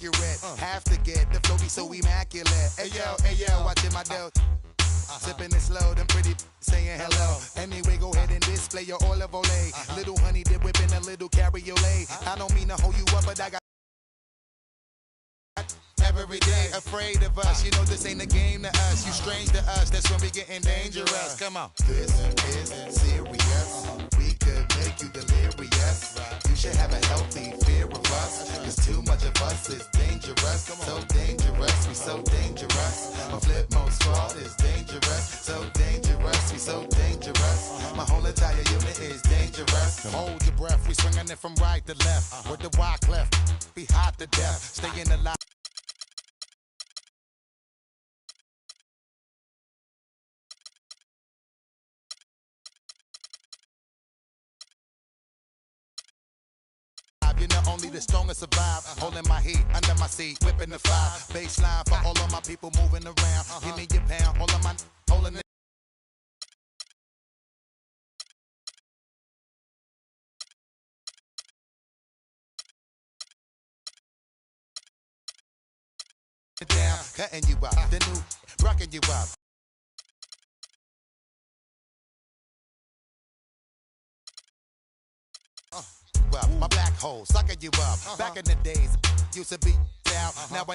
accurate. Have to get the flow be so immaculate. Hey yo, watching my dough. Sipping it slow, them pretty saying hello. Anyway, go ahead and display your olive olay. Little honey dip whipping a little cabriolet. I don't mean to hold you up, but I got every day afraid of us. You know this ain't a game to us. You strange to us. That's when we getting dangerous. Come on. This is serious. We could make you delirious. You should have a healthy fear of us. Cause too much of us is dangerous. So dangerous, we so dangerous. My flip mode squad is dangerous. So dangerous, we so dangerous. My whole entire unit is dangerous. Hold your breath, we swinging it from right to left. With the wide cleft, be hot to death. Staying alive. You know only the strongest survive. Holding my heat under my seat, whipping the fire. Baseline for all of my people moving around. Give me your pound, all of my holding it down, cutting you up. The new rocking you up. My black hole sucking you up. Back in the days, used to be down. Now I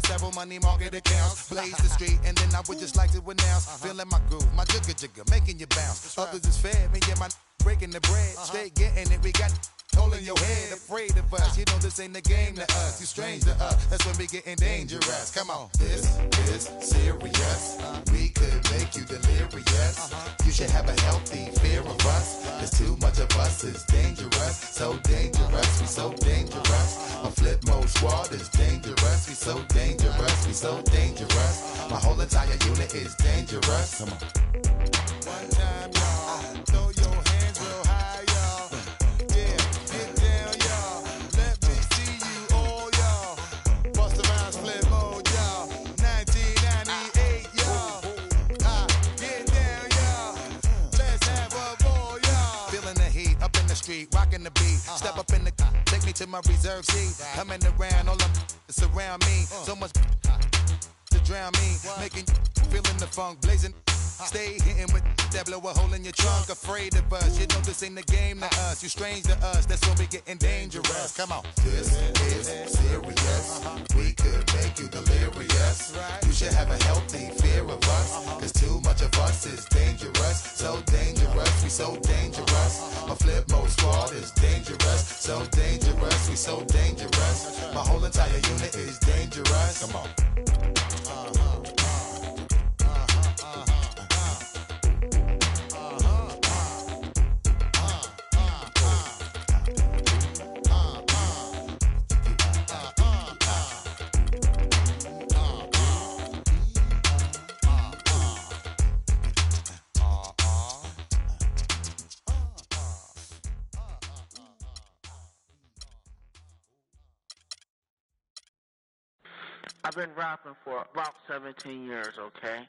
several money market accounts. Blaze the street, and then I would just like to announce. Feeling my groove, my jigger, making you bounce. Others is fed, me and my breaking the bread. Straight getting it, we got hole in your head, afraid of us. You know this ain't the game to us. You strange to us. That's when we getting dangerous. Come on. This is serious. We could make you delirious. You should have a healthy fear of us. Cause too much of us is dangerous. So dangerous, we so dangerous. My flip mode squad is dangerous. We so dangerous, we so dangerous. My whole entire unit is dangerous. Come on. One time, y'all. Throw your hands real high, y'all. Yeah, get down, y'all. Let me see you all, y'all. Bust around flip mode, y'all. 1998, y'all. Get down, y'all. Let's have a ball, y'all. Feeling the heat up in the street, rocking the beat. Step up in the take me to my reserve seat. Coming around, all up surround me. So much to drown me, making feeling the funk blazing. Stay hitting with that blow a hole in your trunk. Afraid of us, you know this ain't the game to us. You strange to us, that's when we getting dangerous. Come on. This is serious. We could make you delirious. You should have a healthy fear of us. Cause too much of us is dangerous. So dangerous, we so dangerous. My flip mode squad is dangerous. So dangerous, we so dangerous. My whole entire unit is dangerous. Come on. I've been rapping for about 17 years, okay?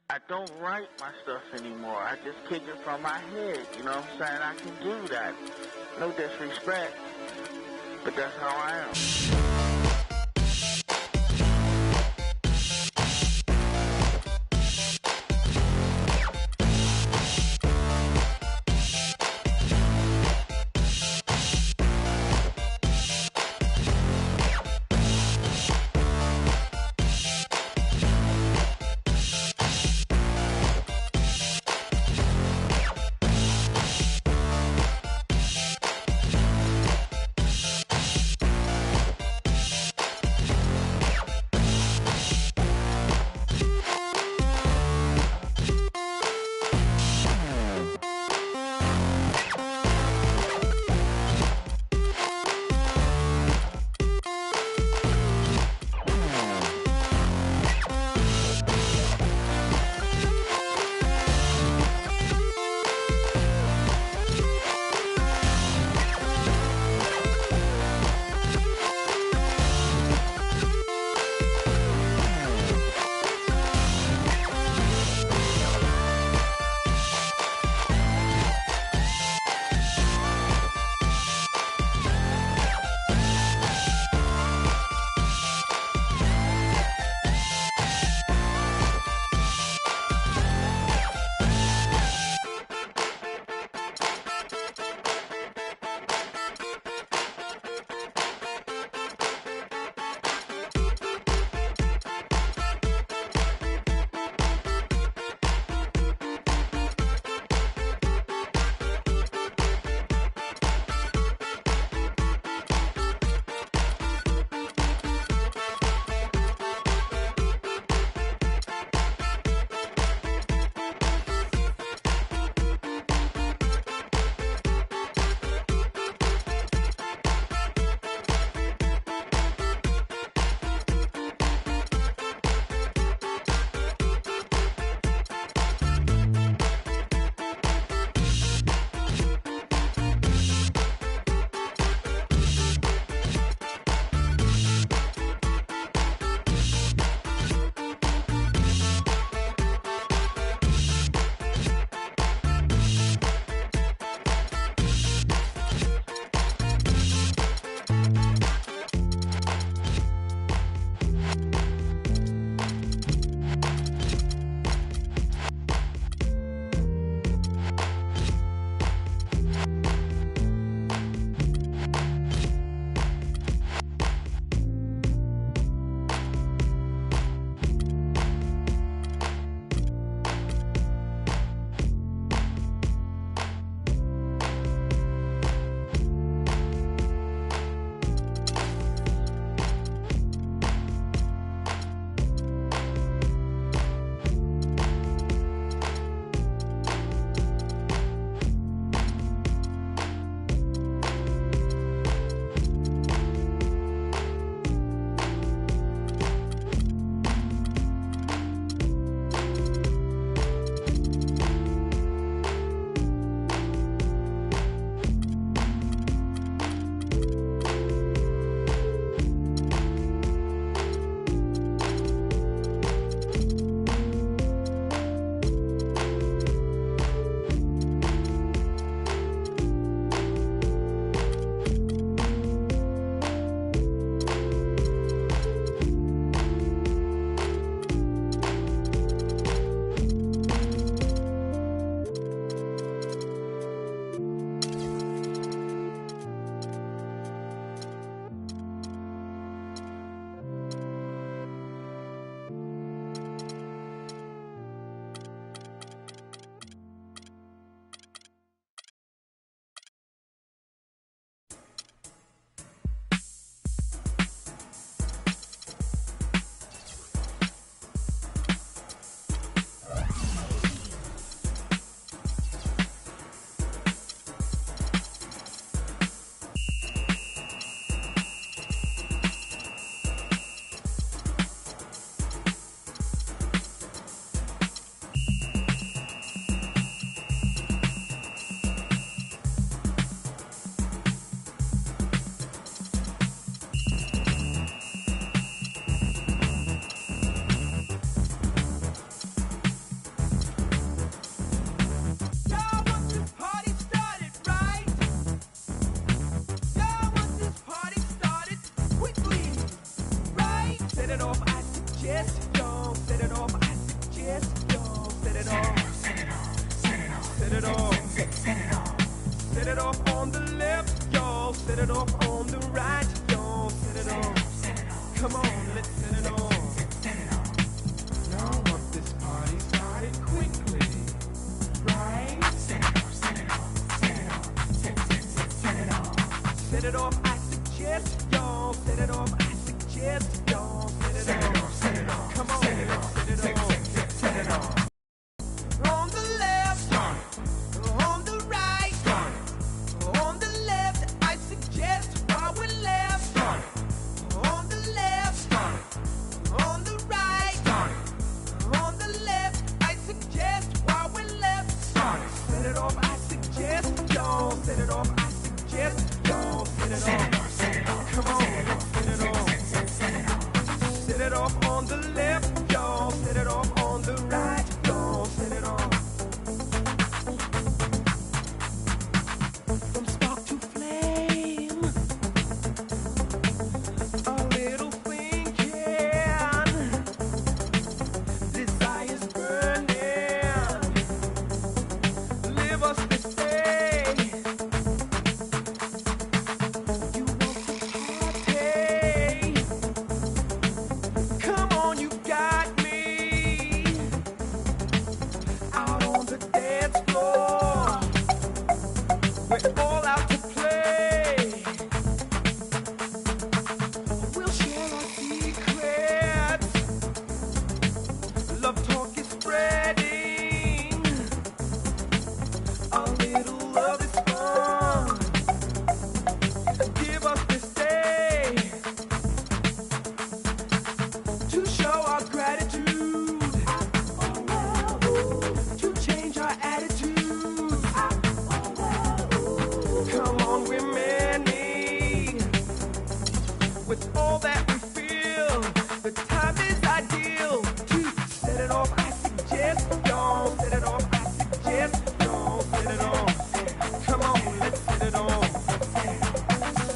I don't write my stuff anymore. I just kick it from my head, you know what I'm saying? I can do that. No disrespect, but that's how I am. set it off on the right, y'all, set it off. Come on, let's set it off. Y'all want this party started quickly, right? Set it off, set it off, set it off, set it off. Set it off, I suggest, y'all, set it off, I suggest, y'all, set it off, set it off. Come on, set it off, set it off, set it off. On the left, on the right, on the left, I suggest while we're left. On the left, on the right, on the left, I suggest while we're left. Set it off, I suggest, y'all, set it off, I suggest, y'all, set it off, set it off. Come on, set it off, set it off. Set it off on the left, y'all, set it off on the right, y'all, set it off. From spark to flame, a little thinking, desire's burning, live us this day. You want to party? Come on, you got me out on the dance floor. We're all out to play. We'll share our secrets. Love talk is spreading. A little love is fun. Give us this day to show our gratitude, to change our attitude. Come on, we're many. With all that we feel, the time is ideal to set it off. I suggest, y'all, set it off. I suggest, y'all, set it off. Come on, let's set it off.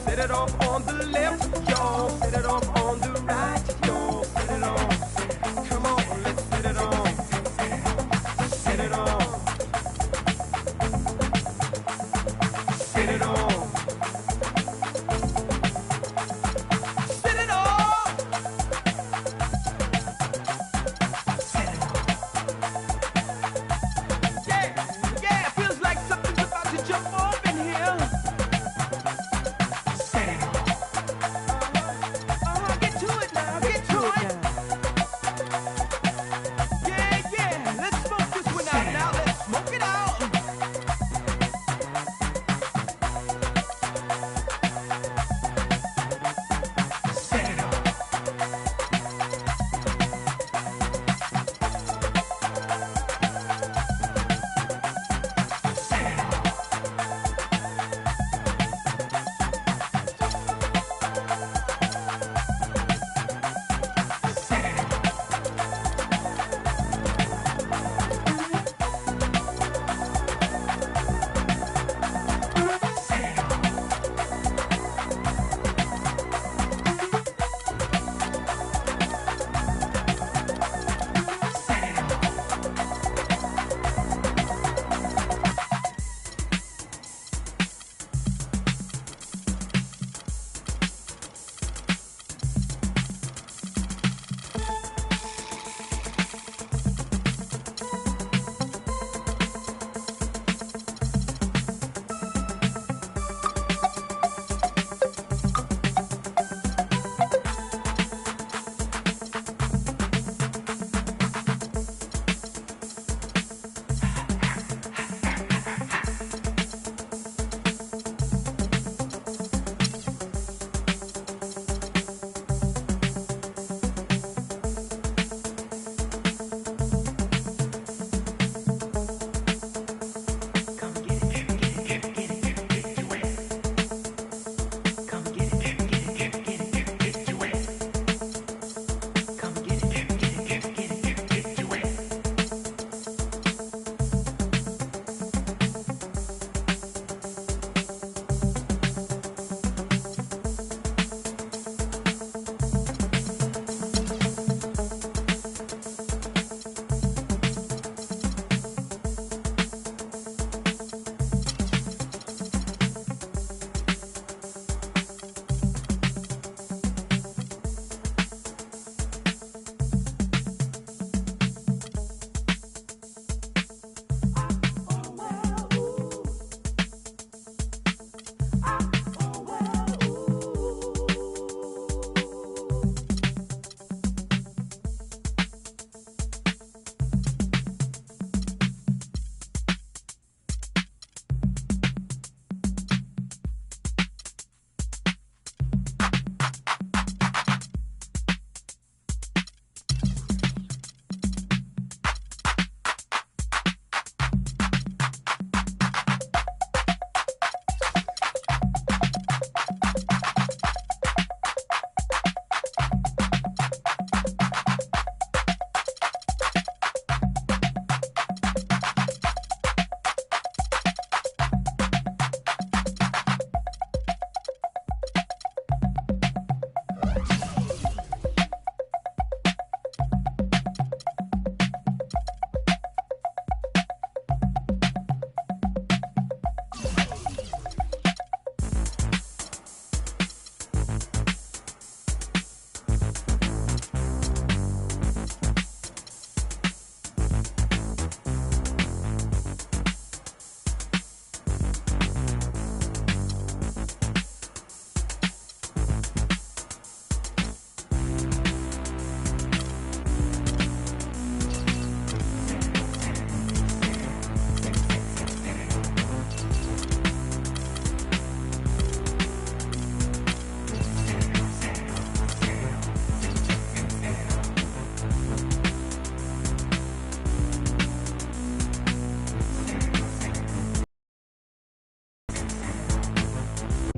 Set it off on the left, y'all, set it off on the right, y'all, set it off. Come on, let's set it off. Set it off. Set it off. Set it off. Set it off. Yeah, it feels like something's about to jump off in here. Set it off. Get to it now, get to it.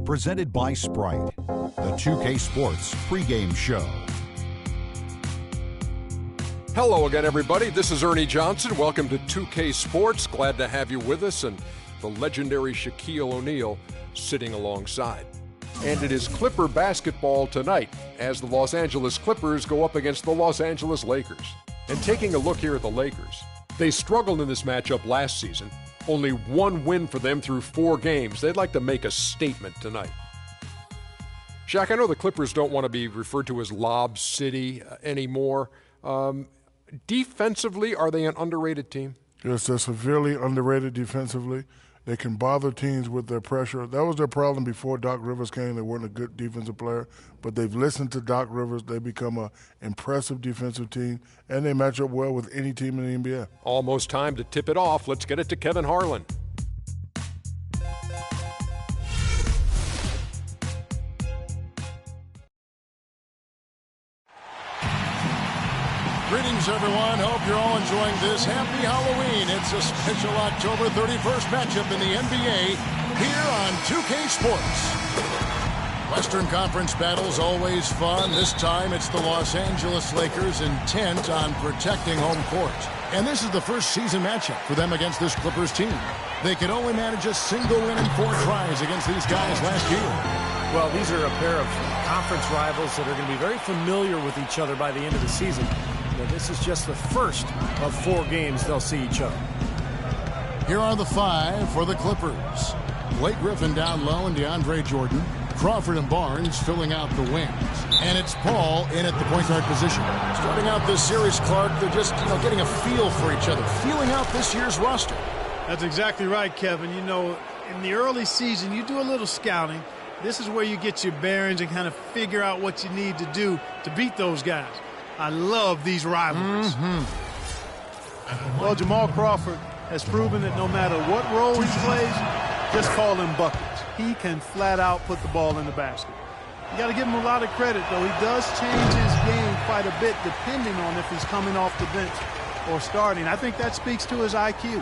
Presented by Sprite, the 2K Sports pregame show. Hello again, everybody. This is Ernie Johnson. Welcome to 2K Sports. Glad to have you with us, and the legendary Shaquille O'Neal sitting alongside. And it is Clipper basketball tonight as the Los Angeles Clippers go up against the Los Angeles Lakers. And taking a look here at the Lakers, they struggled in this matchup last season. Only one win for them through 4 games. They'd like to make a statement tonight. Shaq, I know the Clippers don't want to be referred to as Lob City anymore. Defensively, are they an underrated team? Yes, they're severely underrated defensively. They can bother teams with their pressure. That was their problem before Doc Rivers came. They weren't a good defensive player, but they've listened to Doc Rivers. They become an impressive defensive team, and they match up well with any team in the NBA. Almost time to tip it off. Let's get it to Kevin Harlan. Greetings, everyone. Hope you're all enjoying this. Happy Halloween. It's a special October 31st matchup in the NBA here on 2K Sports. Western Conference battles always fun. This time it's the Los Angeles Lakers intent on protecting home court. And this is the first season matchup for them against this Clippers team. They could only manage a single win in 4 tries against these guys last year. Well, these are a pair of conference rivals that are going to be very familiar with each other by the end of the season. This is just the first of 4 games they'll see each other. Here are the 5 for the Clippers. Blake Griffin down low and DeAndre Jordan. Crawford and Barnes filling out the wings. And it's Paul in at the point guard position. Starting out this series, Clark, they're just getting a feel for each other, feeling out this year's roster. That's exactly right, Kevin. In the early season, you do a little scouting. This is where you get your bearings and kind of figure out what you need to do to beat those guys. I love these rivalries. Well, Jamal Crawford has proven that no matter what role he plays, just call him buckets. He can flat out put the ball in the basket. You got to give him a lot of credit, though. He does change his game quite a bit depending on if he's coming off the bench or starting. I think that speaks to his IQ.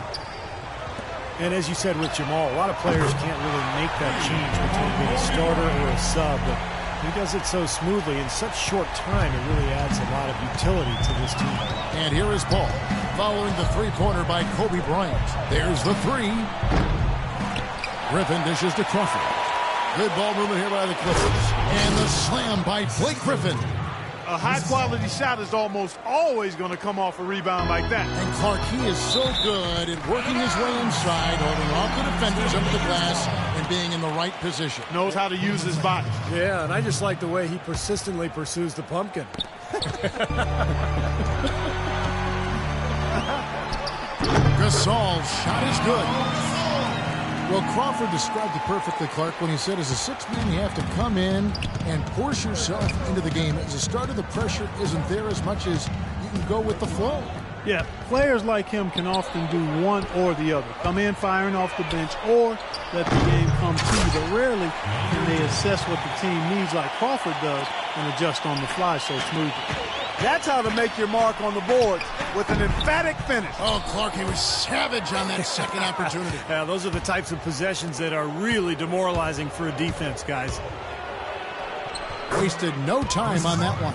And as you said with Jamal, a lot of players can't really make that change between being a starter or a sub, but he does it so smoothly in such short time. It really adds a lot of utility to this team. And here is Paul, following the three-pointer by Kobe Bryant. There's the 3. Griffin dishes to Crawford. Good ball movement here by the Clippers. And the slam by Blake Griffin. A high-quality shot is almost always going to come off a rebound like that. And Clark, he is so good at working his way inside, holding off the defenders under the glass, and being in the right position. Knows how to use his body. Yeah, and I just like the way he persistently pursues the pumpkin. Gasol's shot is good. Well, Crawford described it perfectly, Clark, when he said as a 6th man you have to come in and force yourself into the game. As a starter, the pressure isn't there as much as you can go with the flow. Yeah, players like him can often do one or the other. Come in firing off the bench or let the game come to you. But rarely can they assess what the team needs like Crawford does and adjust on the fly so smoothly. That's how to make your mark on the board with an emphatic finish. Oh, Clark, he was savage on that second opportunity. Yeah, those are the types of possessions that are really demoralizing for a defense, guys. Wasted no time on that one.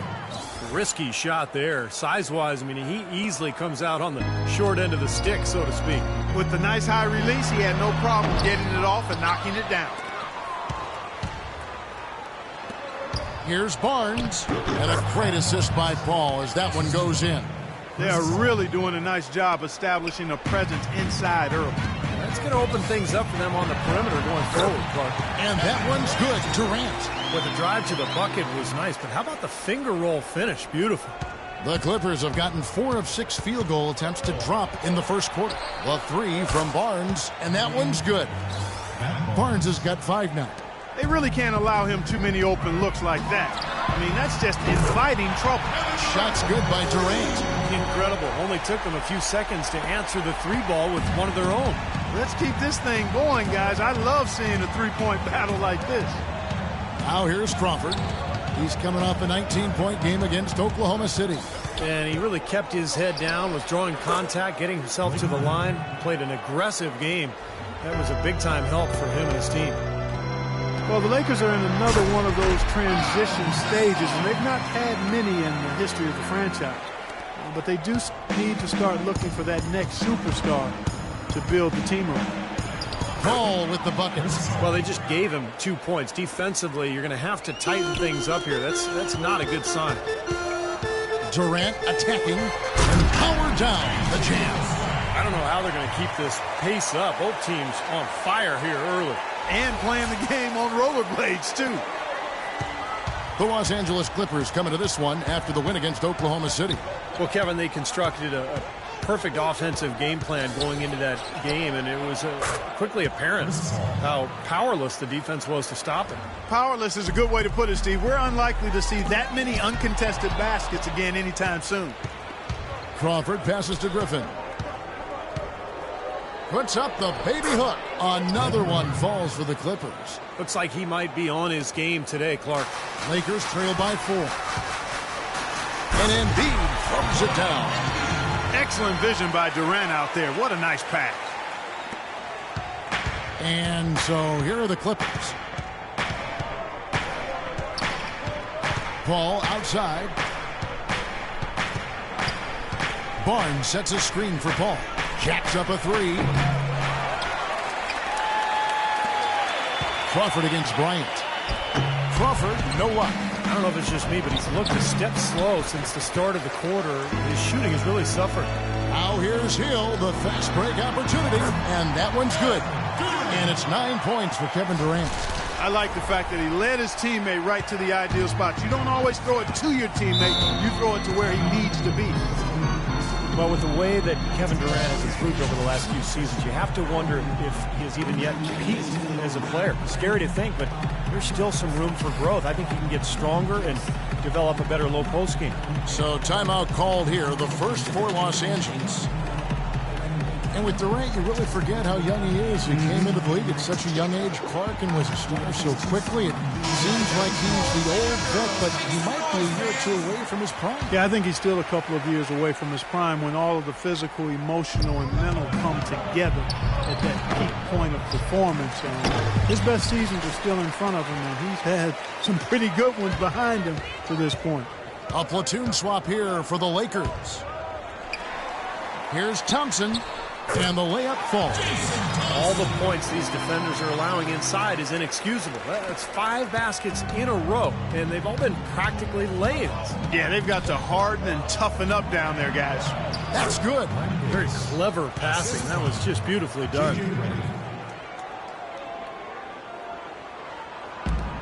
Risky shot there. Size-wise, I mean, he easily comes out on the short end of the stick, so to speak. With the nice high release, he had no problem getting it off and knocking it down. Here's Barnes, and a great assist by Paul as that one goes in. They are really doing a nice job establishing a presence inside early. That's going to open things up for them on the perimeter going forward, Clark. And that one's good. Durant. Well, the drive to the bucket was nice, but how about the finger roll finish? Beautiful. The Clippers have gotten 4 of 6 field goal attempts to drop in the first quarter. The 3 from Barnes, and that one's good. Barnes has got 5 now. They really can't allow him too many open looks like that. I mean, that's just inviting trouble. Shot's good by Durant. Incredible. Only took them a few seconds to answer the 3-ball with one of their own. Let's keep this thing going, guys. I love seeing a 3-point battle like this. Now here's Crawford. He's coming off a 19-point game against Oklahoma City. And he really kept his head down, was drawing contact, getting himself to the line, played an aggressive game. That was a big-time help for him and his team. Well, the Lakers are in another one of those transition stages, and they've not had many in the history of the franchise. But they do need to start looking for that next superstar to build the team around. Paul with the buckets. Well, they just gave him 2 points. Defensively, you're going to have to tighten things up here. That's not a good sign. Durant attacking and power down the jam. I don't know how they're going to keep this pace up. Both teams on fire here early. And playing the game on rollerblades, too. The Los Angeles Clippers coming to this one after the win against Oklahoma City. Well, Kevin, they constructed a perfect offensive game plan going into that game, and it was quickly apparent how powerless the defense was to stop it. Powerless is a good way to put it, Steve. We're unlikely to see that many uncontested baskets again anytime soon. Crawford passes to Griffin. Puts up the baby hook. Another one falls for the Clippers. Looks like he might be on his game today, Clark. Lakers trail by 4. And Embiid throws it down. Excellent vision by Durant out there. What a nice pass. And so here are the Clippers. Paul outside. Barnes sets a screen for Paul. Jacks up a 3. Crawford against Bryant. Crawford, no luck. I don't know if it's just me, but he's looked a step slow since the start of the quarter. His shooting has really suffered. Now here's Hill, the fast break opportunity, and that one's good. And it's 9 points for Kevin Durant. I like the fact that he led his teammate right to the ideal spot. You don't always throw it to your teammate. You throw it to where he needs to be. Well, with the way that Kevin Durant has improved over the last few seasons, you have to wonder if he has even yet peaked as a player. Scary to think, but there's still some room for growth. I think he can get stronger and develop a better low post game. So timeout called here, the first for Los Angeles. And with Durant, you really forget how young he is. He came into the league at such a young age, Clark, and was a star so quickly. It seems like he's the old vet, but he might be a year or two away from his prime. Yeah, I think he's still a couple of years away from his prime when all of the physical, emotional, and mental come together at that peak point of performance. His best seasons are still in front of him, and he's had some pretty good ones behind him to this point. A platoon swap here for the Lakers. Here's Thompson. And the layup falls. All the points these defenders are allowing inside is inexcusable. That's 5 baskets in a row, and they've all been practically lay-ins. Yeah, they've got to harden and toughen up down there, guys. That's good. Very clever passing. That was just beautifully done.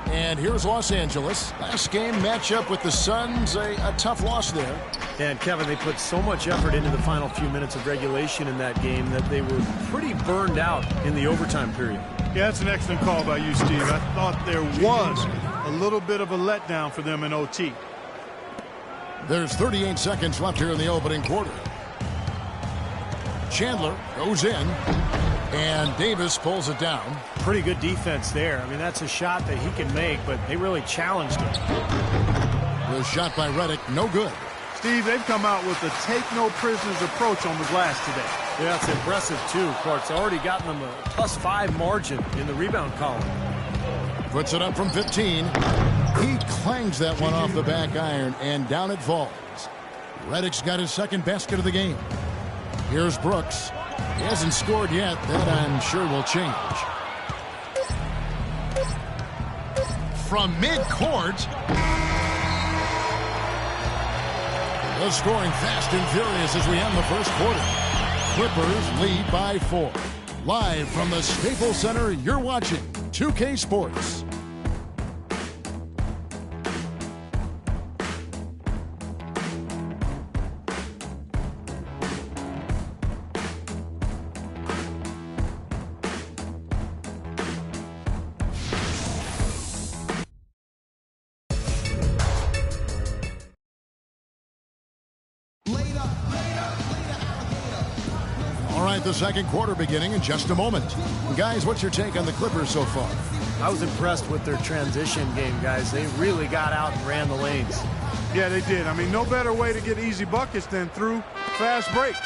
And here's Los Angeles. Last game matchup with the Suns, a tough loss there. And Kevin, they put so much effort into the final few minutes of regulation in that game that they were pretty burned out in the overtime period. Yeah, that's an excellent call by you, Steve. I thought there was a little bit of a letdown for them in OT. There's 38 seconds left here in the opening quarter. Chandler goes in, and Davis pulls it down. Pretty good defense there. I mean, that's a shot that he can make, but they really challenged him. The shot by Redick, no good. Steve, they've come out with a take-no-prisoners approach on the glass today. Yeah, it's impressive, too. Clark's already gotten them a +5 margin in the rebound column. Puts it up from 15. He clangs that one off the back iron, and down it falls. Redick's got his second basket of the game. Here's Brooks. He hasn't scored yet. That, I'm sure, will change. From midcourt. The scoring fast and furious as we end the first quarter. Clippers lead by 4. Live from the Staples Center, you're watching 2K Sports. The second quarter beginning in just a moment. Guys, what's your take on the Clippers so far? I was impressed with their transition game, guys. They really got out and ran the lanes. Yeah, they did. I mean, no better way to get easy buckets than through fast breaks.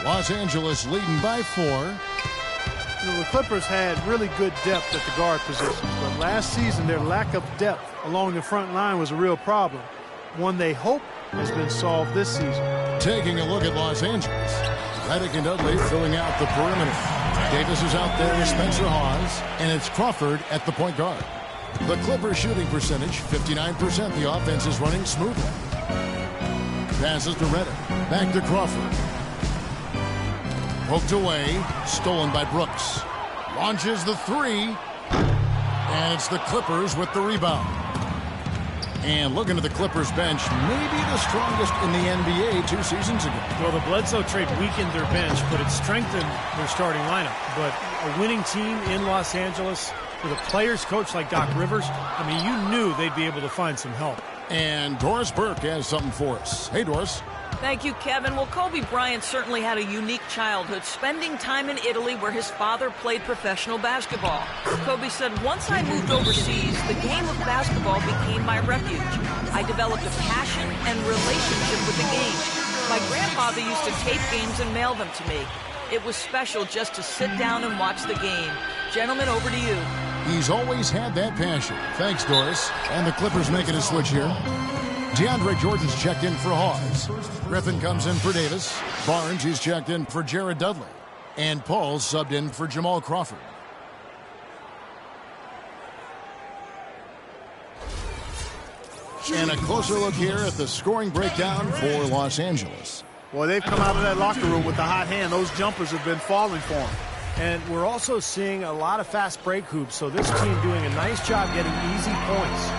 Los Angeles leading by 4. You know, the Clippers had really good depth at the guard positions, but last season their lack of depth along the front line was a real problem, one they hope has been solved this season. Taking a look at Los Angeles, Redick and Dudley filling out the perimeter. Davis is out there with Spencer Hawes, and it's Crawford at the point guard. The Clippers shooting percentage, 59%. The offense is running smoothly. Passes to Redick. Back to Crawford. Poked away. Stolen by Brooks. Launches the three. And it's the Clippers with the rebound. And looking at the Clippers bench, maybe the strongest in the NBA 2 seasons ago. Well, the Bledsoe trade weakened their bench, but it strengthened their starting lineup. But a winning team in Los Angeles with a players coach like Doc Rivers, I mean, you knew they'd be able to find some help. And Doris Burke has something for us. Hey, Doris. Thank you, Kevin. Well, Kobe Bryant certainly had a unique childhood, spending time in Italy where his father played professional basketball. Kobe said, once I moved overseas, the game of basketball became my refuge. I developed a passion and relationship with the game. My grandfather used to tape games and mail them to me. It was special just to sit down and watch the game. Gentlemen, over to you. He's always had that passion. Thanks, Doris. And the Clippers making a switch here. DeAndre Jordan's checked in for Hawes. Griffin comes in for Davis. Barnes, he's checked in for Jared Dudley. And Paul's subbed in for Jamal Crawford. And a closer look here at the scoring breakdown for Los Angeles. Boy, they've come out of that locker room with the hot hand. Those jumpers have been falling for them. And we're also seeing a lot of fast break hoops, so this team doing a nice job getting easy points.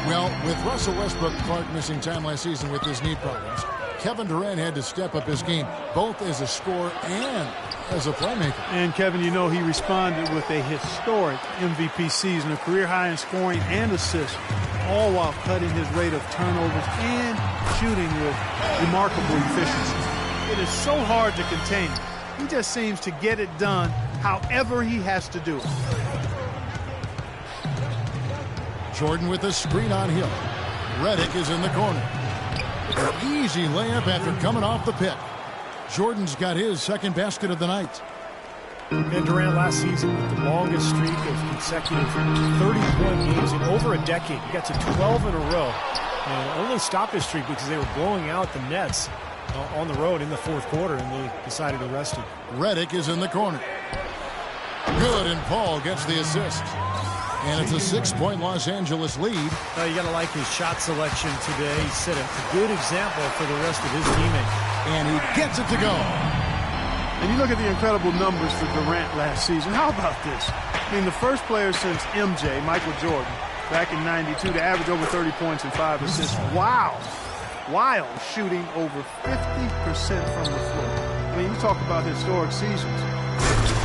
Well, with Russell Westbrook Clark missing time last season with his knee problems, Kevin Durant had to step up his game, both as a scorer and as a playmaker. And, Kevin, you know he responded with a historic MVP season, a career high in scoring and assists, all while cutting his rate of turnovers and shooting with remarkable efficiency. It is so hard to contain him. He just seems to get it done however he has to do it. Jordan with a screen on Hill. Redick is in the corner. An easy layup after coming off the pick. Jordan's got his second basket of the night. And Durant last season with the longest streak of consecutive 30-point games in over a decade. He got to 12 in a row and only stopped his streak because they were blowing out the Nets on the road in the fourth quarter, and they decided to rest him. Redick is in the corner. Good, and Paul gets the assist. And it's a 6-point Los Angeles lead. You got to like his shot selection today. He set a good example for the rest of his teammates. And he gets it to go. And you look at the incredible numbers for Durant last season. How about this? I mean, the first player since MJ, Michael Jordan, back in '92 to average over 30 points and 5 assists. Wow. While shooting over 50% from the floor. I mean, you talk about historic seasons.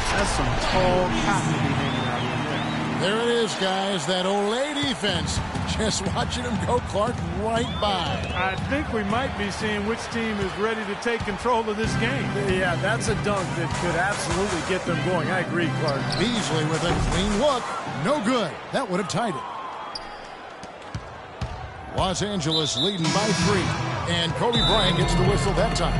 That's some tall cotton to be hanging out in there. There it is, guys. That Olay defense. Just watching him go, Clark, right by. I think we might be seeing which team is ready to take control of this game. Yeah, that's a dunk that could absolutely get them going. I agree, Clark. Beasley with a clean look. No good. That would have tied it. Los Angeles leading by 3. And Kobe Bryant gets the whistle that time.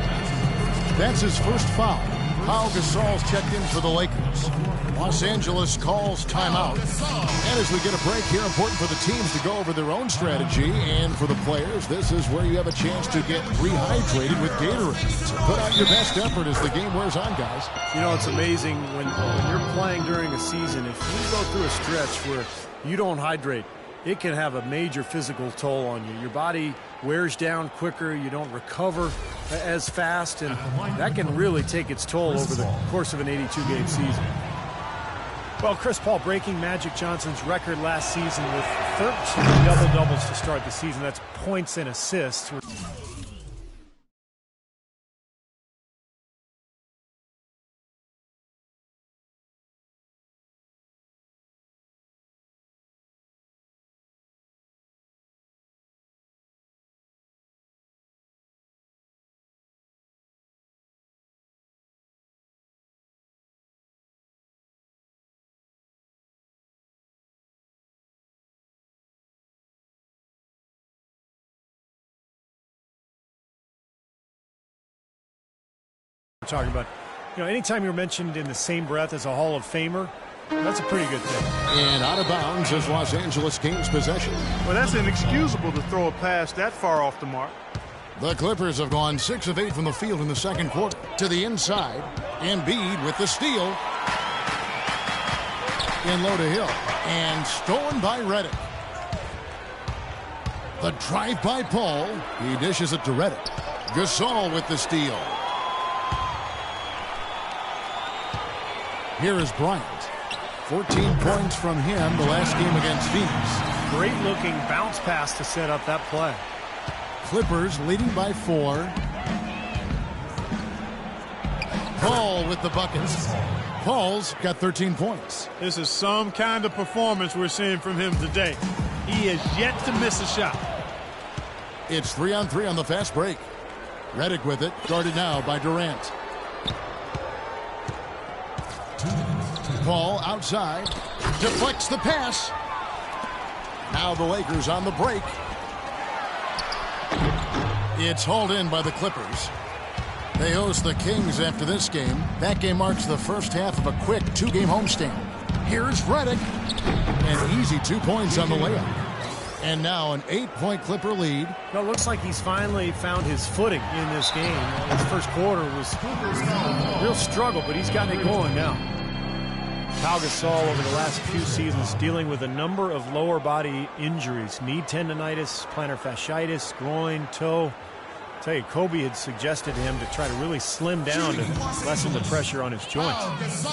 That's his first foul. Pau Gasol's checked in for the Lakers. Los Angeles calls timeout. And as we get a break here, important for the teams to go over their own strategy. And for the players, this is where you have a chance to get rehydrated with Gatorade. So put out your best effort as the game wears on, guys. You know, it's amazing when you're playing during a season. If you go through a stretch where you don't hydrate, it can have a major physical toll on you. Your body wears down quicker. You don't recover as fast, and that can really take its toll over the course of an 82-game season. Well, Chris Paul breaking Magic Johnson's record last season with 13 double-doubles to start the season. That's points and assists. Talking about You know, anytime you're mentioned in the same breath as a Hall of Famer, that's a pretty good thing. And out of bounds is Los Angeles Kings possession. Well, that's inexcusable to throw a pass that far off the mark. The Clippers have gone 6 of 8 from the field in the second quarter. To the inside, Embiid with the steal. In low to Hill. And stolen by Redick. The drive by Paul. He dishes it to Redick. Gasol with the steal. Here is Bryant. 14 points from him the last game against Phoenix. Great looking bounce pass to set up that play. Clippers leading by 4. Paul with the buckets. Paul's got 13 points. This is some kind of performance we're seeing from him today. He has yet to miss a shot. It's 3-on-3 on the fast break. Redick with it, guarded now by Durant. Paul outside, deflects the pass. Now the Lakers on the break. It's hauled in by the Clippers. They host the Kings after this game. That game marks the first half of a quick 2-game homestand. Here's Redick. An easy 2 points on the layup. And now an 8-point Clipper lead. Well, it looks like he's finally found his footing in this game. His first quarter was a real struggle, but he's gotten it going now. Pau Gasol over the last few seasons dealing with a number of lower body injuries. Knee tendonitis, plantar fasciitis, groin, toe. I tell you, Kobe had suggested to him to try to really slim down to lessen the pressure on his joints.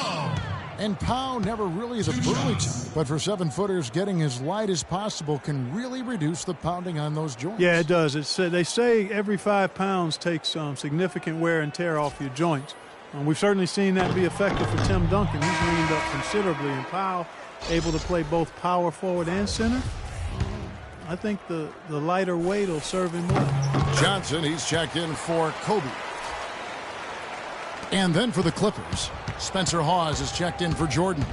And Pau never really is a burly type, but for 7-footers, getting as light as possible can really reduce the pounding on those joints. Yeah, it does. They say every 5 pounds takes significant wear and tear off your joints. We've certainly seen that be effective for Tim Duncan. He's leaned up considerably, and Pau able to play both power forward and center. I think the lighter weight will serve him well. Johnson, he's checked in for Kobe. And then for the Clippers, Spencer Hawes is checked in for Jordan.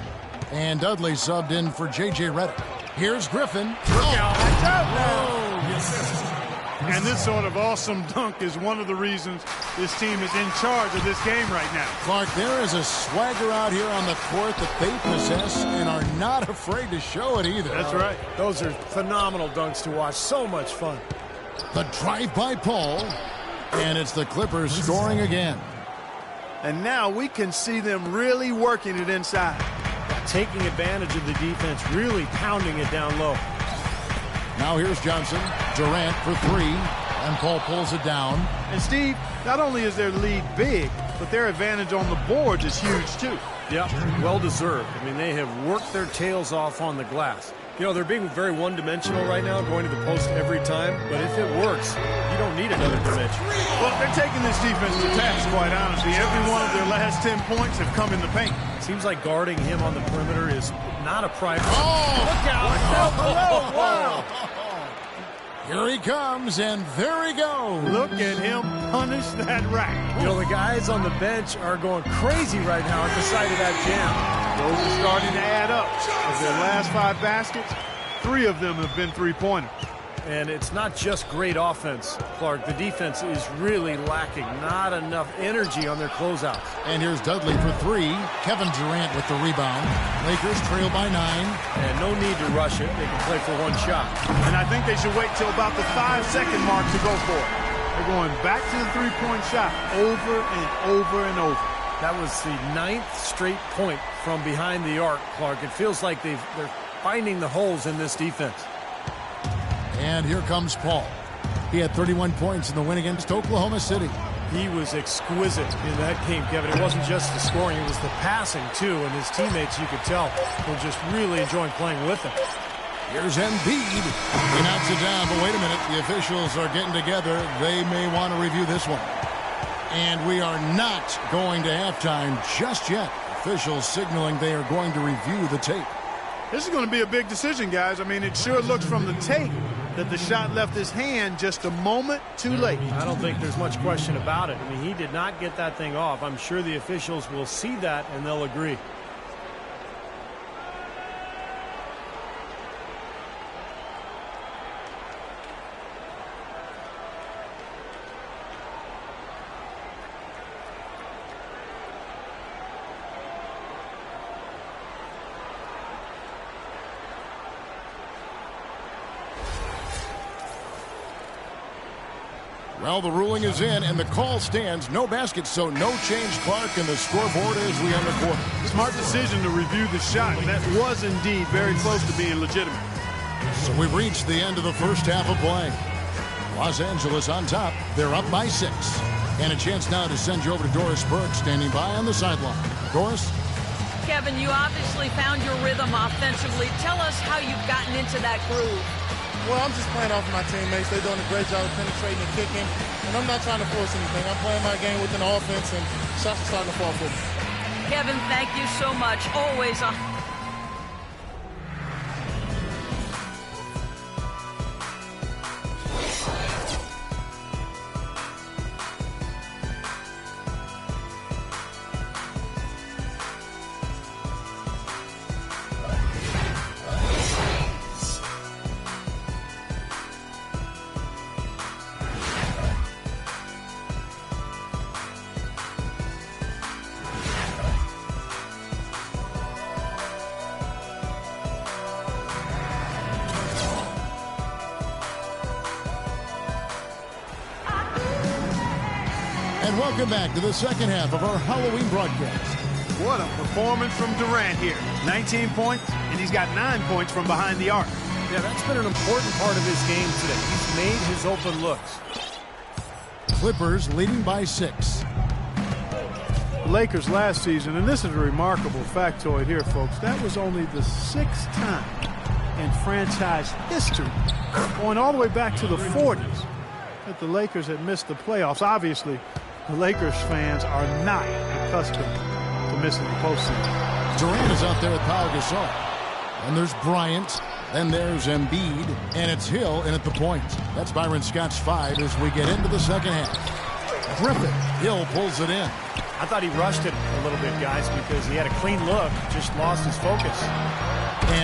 And Dudley subbed in for J.J. Redick. Here's Griffin. And this sort of awesome dunk is one of the reasons this team is in charge of this game right now. Clark, there is a swagger out here on the court that they possess and are not afraid to show it either. That's right. Those are phenomenal dunks to watch. So much fun. The drive by Paul. And it's the Clippers scoring again. And now we can see them really working it inside. Taking advantage of the defense, really pounding it down low. Now here's Johnson. Durant for 3. And Paul pulls it down. And Steve, not only is their lead big, but their advantage on the boards is huge too. Yeah, well deserved. I mean, they have worked their tails off on the glass. You know, they're being very one-dimensional right now, going to the post every time. But if it works, you don't need another dimension. Well, they're taking this defense to task, quite honestly. Every one of their last 10 points have come in the paint. Seems like guarding him on the perimeter is not a priority. Oh! Look out! Oh, wow! Here he comes, and there he goes. Look at him punish that rack. You know, the guys on the bench are going crazy right now at the sight of that jam. Those are starting to add up. Of their last 5 baskets, 3 of them have been three-pointers. And it's not just great offense, Clark. The defense is really lacking. Not enough energy on their closeouts. And here's Dudley for 3. Kevin Durant with the rebound. Lakers trail by 9. And no need to rush it. They can play for 1 shot. And I think they should wait till about the 5-second mark to go for it. They're going back to the three-point shot over and over and over. That was the 9th straight point from behind the arc, Clark. It feels like they're finding the holes in this defense. And here comes Paul. He had 31 points in the win against Oklahoma City. He was exquisite in that game, Kevin. It wasn't just the scoring, it was the passing, too. And his teammates, you could tell, were just really enjoying playing with him. Here's Embiid. He knocks it down, but wait a minute. The officials are getting together. They may want to review this one. And we are not going to halftime just yet. Officials signaling they are going to review the tape. This is going to be a big decision, guys. I mean, it sure looks from the tape that the shot left his hand just a moment too late. I don't think there's much question about it. I mean, he did not get that thing off. I'm sure the officials will see that and they'll agree. Well, the ruling is in, and the call stands. No basket, so no change, Clark, in the scoreboard as we end the quarter. Smart decision to review the shot, and that was indeed very close to being legitimate. So we've reached the end of the first half of play. Los Angeles on top. They're up by 6. And a chance now to send you over to Doris Burke, standing by on the sideline. Doris? Kevin, you obviously found your rhythm offensively. Tell us how you've gotten into that groove. Well, I'm just playing off of my teammates. They're doing a great job of penetrating and kicking, and I'm not trying to force anything. I'm playing my game within the offense, and shots are starting to fall for me. Kevin, thank you so much. Always a... And welcome back to the second half of our Halloween broadcast. What a performance from Durant here. 19 points, and he's got 9 points from behind the arc. Yeah, that's been an important part of his game today. He's made his open looks. Clippers leading by 6. The Lakers last season, and this is a remarkable factoid here, folks, that was only the 6th time in franchise history, going all the way back to the 40s, that the Lakers had missed the playoffs. Obviously, the Lakers fans are not accustomed to missing the postseason. Durant is out there with Pau Gasol. And there's Bryant. Then there's Embiid. And it's Hill in at the point. That's Byron Scott's 5 as we get into the second half. Griffin. Hill pulls it in. I thought he rushed it a little bit, guys, because he had a clean look, just lost his focus.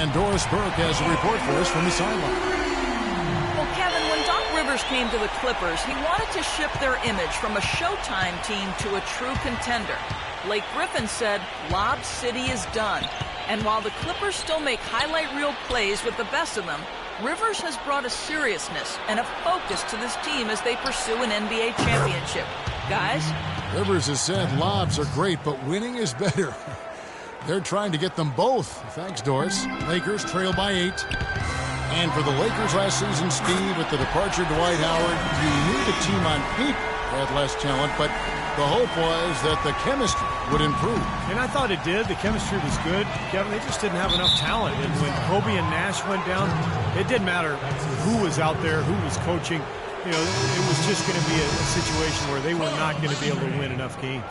And Doris Burke has a report for us from the sideline. Well, Kevin, when Doc Rivers came to the Clippers, he wanted to shift their image from a Showtime team to a true contender. Blake Griffin said, Lob City is done. And while the Clippers still make highlight reel plays with the best of them, Rivers has brought a seriousness and a focus to this team as they pursue an NBA championship. Guys? Rivers has said lobs are great, but winning is better. They're trying to get them both. Thanks, Doris. Lakers trail by 8. And for the Lakers last season, Steve, with the departure of Dwight Howard, you knew the team on paper had less talent, but the hope was that the chemistry would improve. And I thought it did. The chemistry was good. Kevin, they just didn't have enough talent. And when Kobe and Nash went down, it didn't matter who was out there, who was coaching. You know, it was just going to be a situation where they were not going to be able to win enough games.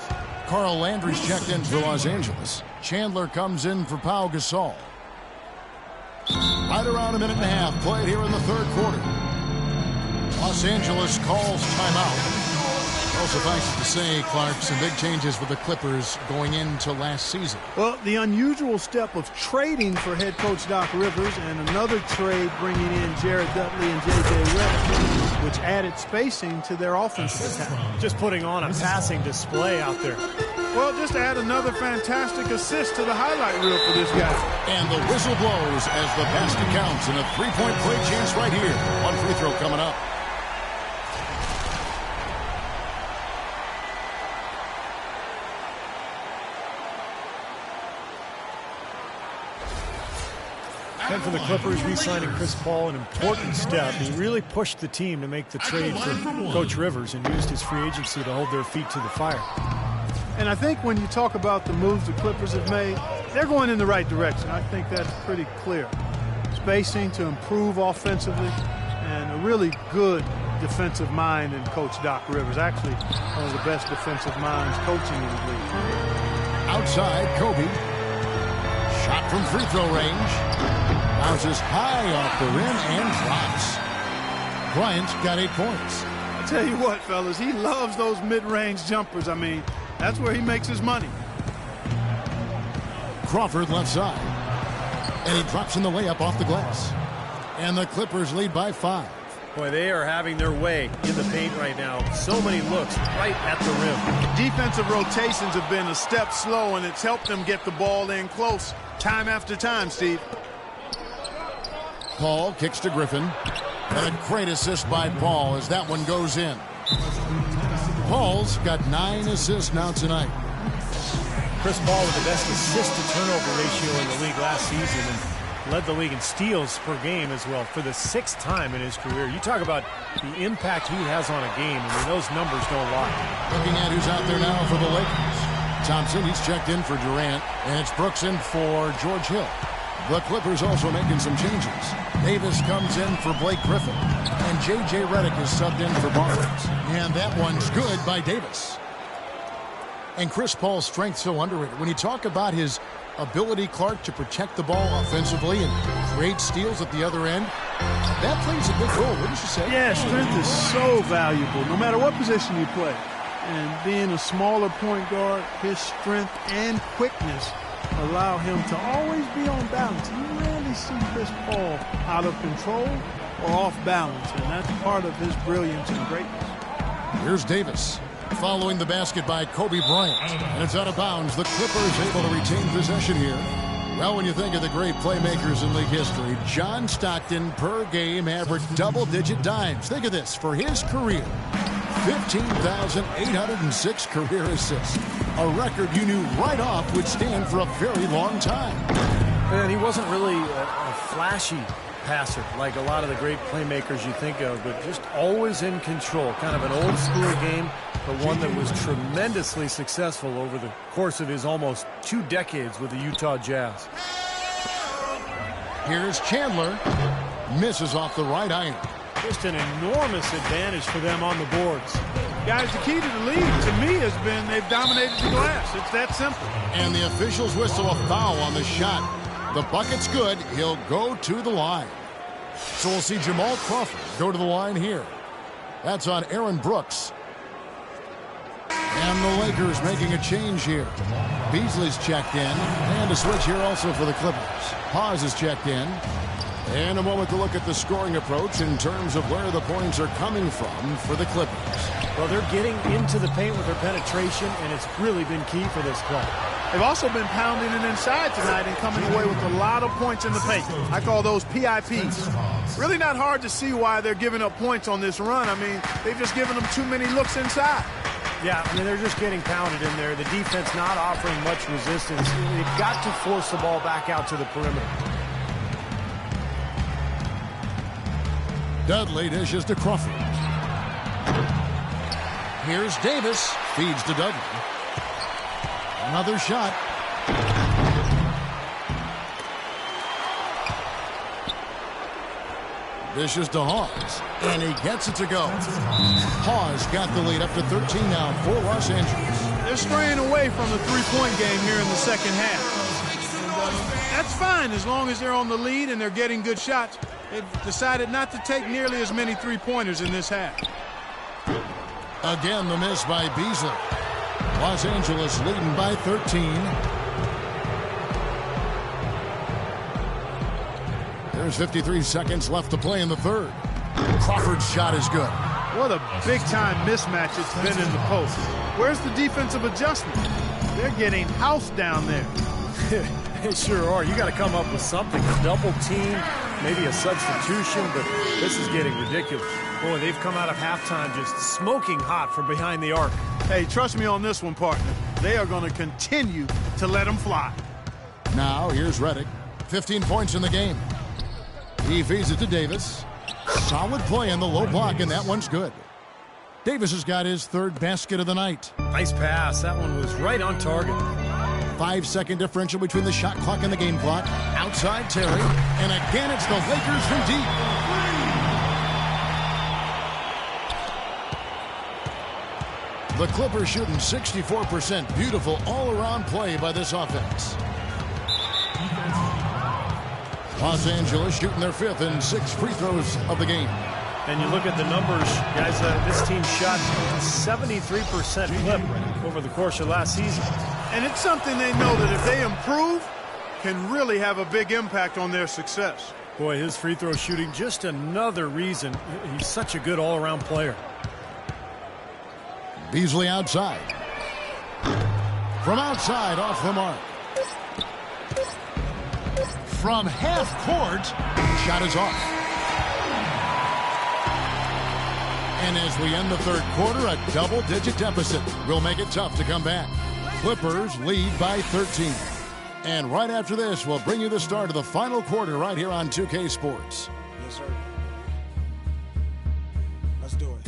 Carl Landry's checked in for Los Angeles. Chandler comes in for Pau Gasol. Right around a minute and a half played here in the third quarter. Los Angeles calls timeout. Well, suffice it to say, Clark, some big changes with the Clippers going into last season. Well, the unusual step of trading for head coach Doc Rivers and another trade bringing in Jared Dudley and J.J. Redick, which added spacing to their offensive attack. Just putting on a passing display out there. Well, just add another fantastic assist to the highlight reel for this guy. And the whistle blows as the basket counts and a three-point play chance right here. One free throw coming up. And for the Clippers, re-signing Chris Paul, an important step. He really pushed the team to make the trade for Coach Rivers and used his free agency to hold their feet to the fire. And I think when you talk about the moves the Clippers have made, they're going in the right direction. I think that's pretty clear. Spacing to improve offensively and a really good defensive mind in Coach Doc Rivers. Actually, one of the best defensive minds coaching in the league. Outside, Kobe. Shot from free throw range. Bounces high off the rim and drops. Bryant got 8 points. I tell you what, fellas, he loves those mid-range jumpers. I mean, that's where he makes his money. Crawford left side. And he drops in the layup off the glass. And the Clippers lead by 5. Boy, they are having their way in the paint right now. So many looks right at the rim. Defensive rotations have been a step slow, and it's helped them get the ball in close time after time, Steve. Paul kicks to Griffin. And a great assist by Paul as that one goes in. Paul's got 9 assists now tonight. Chris Paul with the best assist-to-turnover ratio in the league last season and led the league in steals per game as well for the 6th time in his career. You talk about the impact he has on a game. I mean, those numbers don't lie. Looking at who's out there now for the Lakers. Thompson, he's checked in for Durant, and it's Brooks in for George Hill. The Clippers also making some changes. Davis comes in for Blake Griffin, and J.J. Redick is subbed in for Barnes. And that one's good by Davis. And Chris Paul's strength so underrated. When you talk about his ability, Clark, to protect the ball offensively and create steals at the other end, that plays a big role, wouldn't you say? Yeah, strength is so valuable, no matter what position you play. And being a smaller point guard, his strength and quickness allow him to always be on balance. You rarely see Chris Paul out of control or off balance, and that's part of his brilliance and greatness. Here's Davis. Following the basket by Kobe Bryant. And it's out of bounds. The Clippers able to retain possession here. Well, when you think of the great playmakers in league history, John Stockton per game averaged double-digit dimes. Think of this. For his career, 15,806 career assists. A record you knew right off would stand for a very long time. And he wasn't really a flashy passer like a lot of the great playmakers you think of, but just always in control. Kind of an old school game, but one that was tremendously successful over the course of his almost 2 decades with the Utah Jazz. Here's Chandler. Misses off the right iron. Just an enormous advantage for them on the boards. Guys, the key to the league, to me, has been they've dominated the glass. It's that simple. And the officials whistle a foul on the shot. The bucket's good. He'll go to the line. So we'll see Jamal Crawford go to the line here. That's on Aaron Brooks. And the Lakers making a change here. Beasley's checked in. And a switch here also for the Clippers. Paz is checked in. And a moment to look at the scoring approach in terms of where the points are coming from for the Clippers. Well, they're getting into the paint with their penetration, and it's really been key for this club. They've also been pounding it inside tonight and coming away with a lot of points in the paint. I call those PIPs. Really not hard to see why they're giving up points on this run. I mean, they've just given them too many looks inside. Yeah, I mean, they're just getting pounded in there. The defense not offering much resistance. They've got to force the ball back out to the perimeter. Dudley dishes to Crawford. Here's Davis. Feeds to Dudley. Another shot. Dishes to Hawes. And he gets it to go. Hawes got the lead up to 13 now for Los Angeles. They're straying away from the three-point game here in the second half. And, that's fine as long as they're on the lead and they're getting good shots. They've decided not to take nearly as many three-pointers in this half. Again, the miss by Beasley. Los Angeles leading by 13. There's 53 seconds left to play in the third. Crawford's shot is good. What a big-time mismatch it's been in the post. Where's the defensive adjustment? They're getting housed down there. They sure are. You got to come up with something. A double team, maybe a substitution, but this is getting ridiculous. Boy, they've come out of halftime just smoking hot from behind the arc. Hey, trust me on this one, partner. They are going to continue to let them fly. Now, here's Redick. 15 points in the game. He feeds it to Davis. Solid play on the low block, and that one's good. Davis has got his third basket of the night. Nice pass. That one was right on target. 5-second differential between the shot clock and the game clock. Outside Terry. And again, it's the Lakers from deep. The Clippers shooting 64%. Beautiful all-around play by this offense. Los Angeles shooting their 5th and 6th free throws of the game. And you look at the numbers, guys, this team shot 73% clip over the course of last season. And it's something they know that if they improve, can really have a big impact on their success. Boy, his free throw shooting, just another reason he's such a good all-around player. Beasley outside. From outside, off the mark. From half court, shot is off. And as we end the third quarter, a double-digit deficit will make it tough to come back. Clippers lead by 13. And right after this, we'll bring you the start of the final quarter right here on 2K Sports. Yes, sir. Let's do it.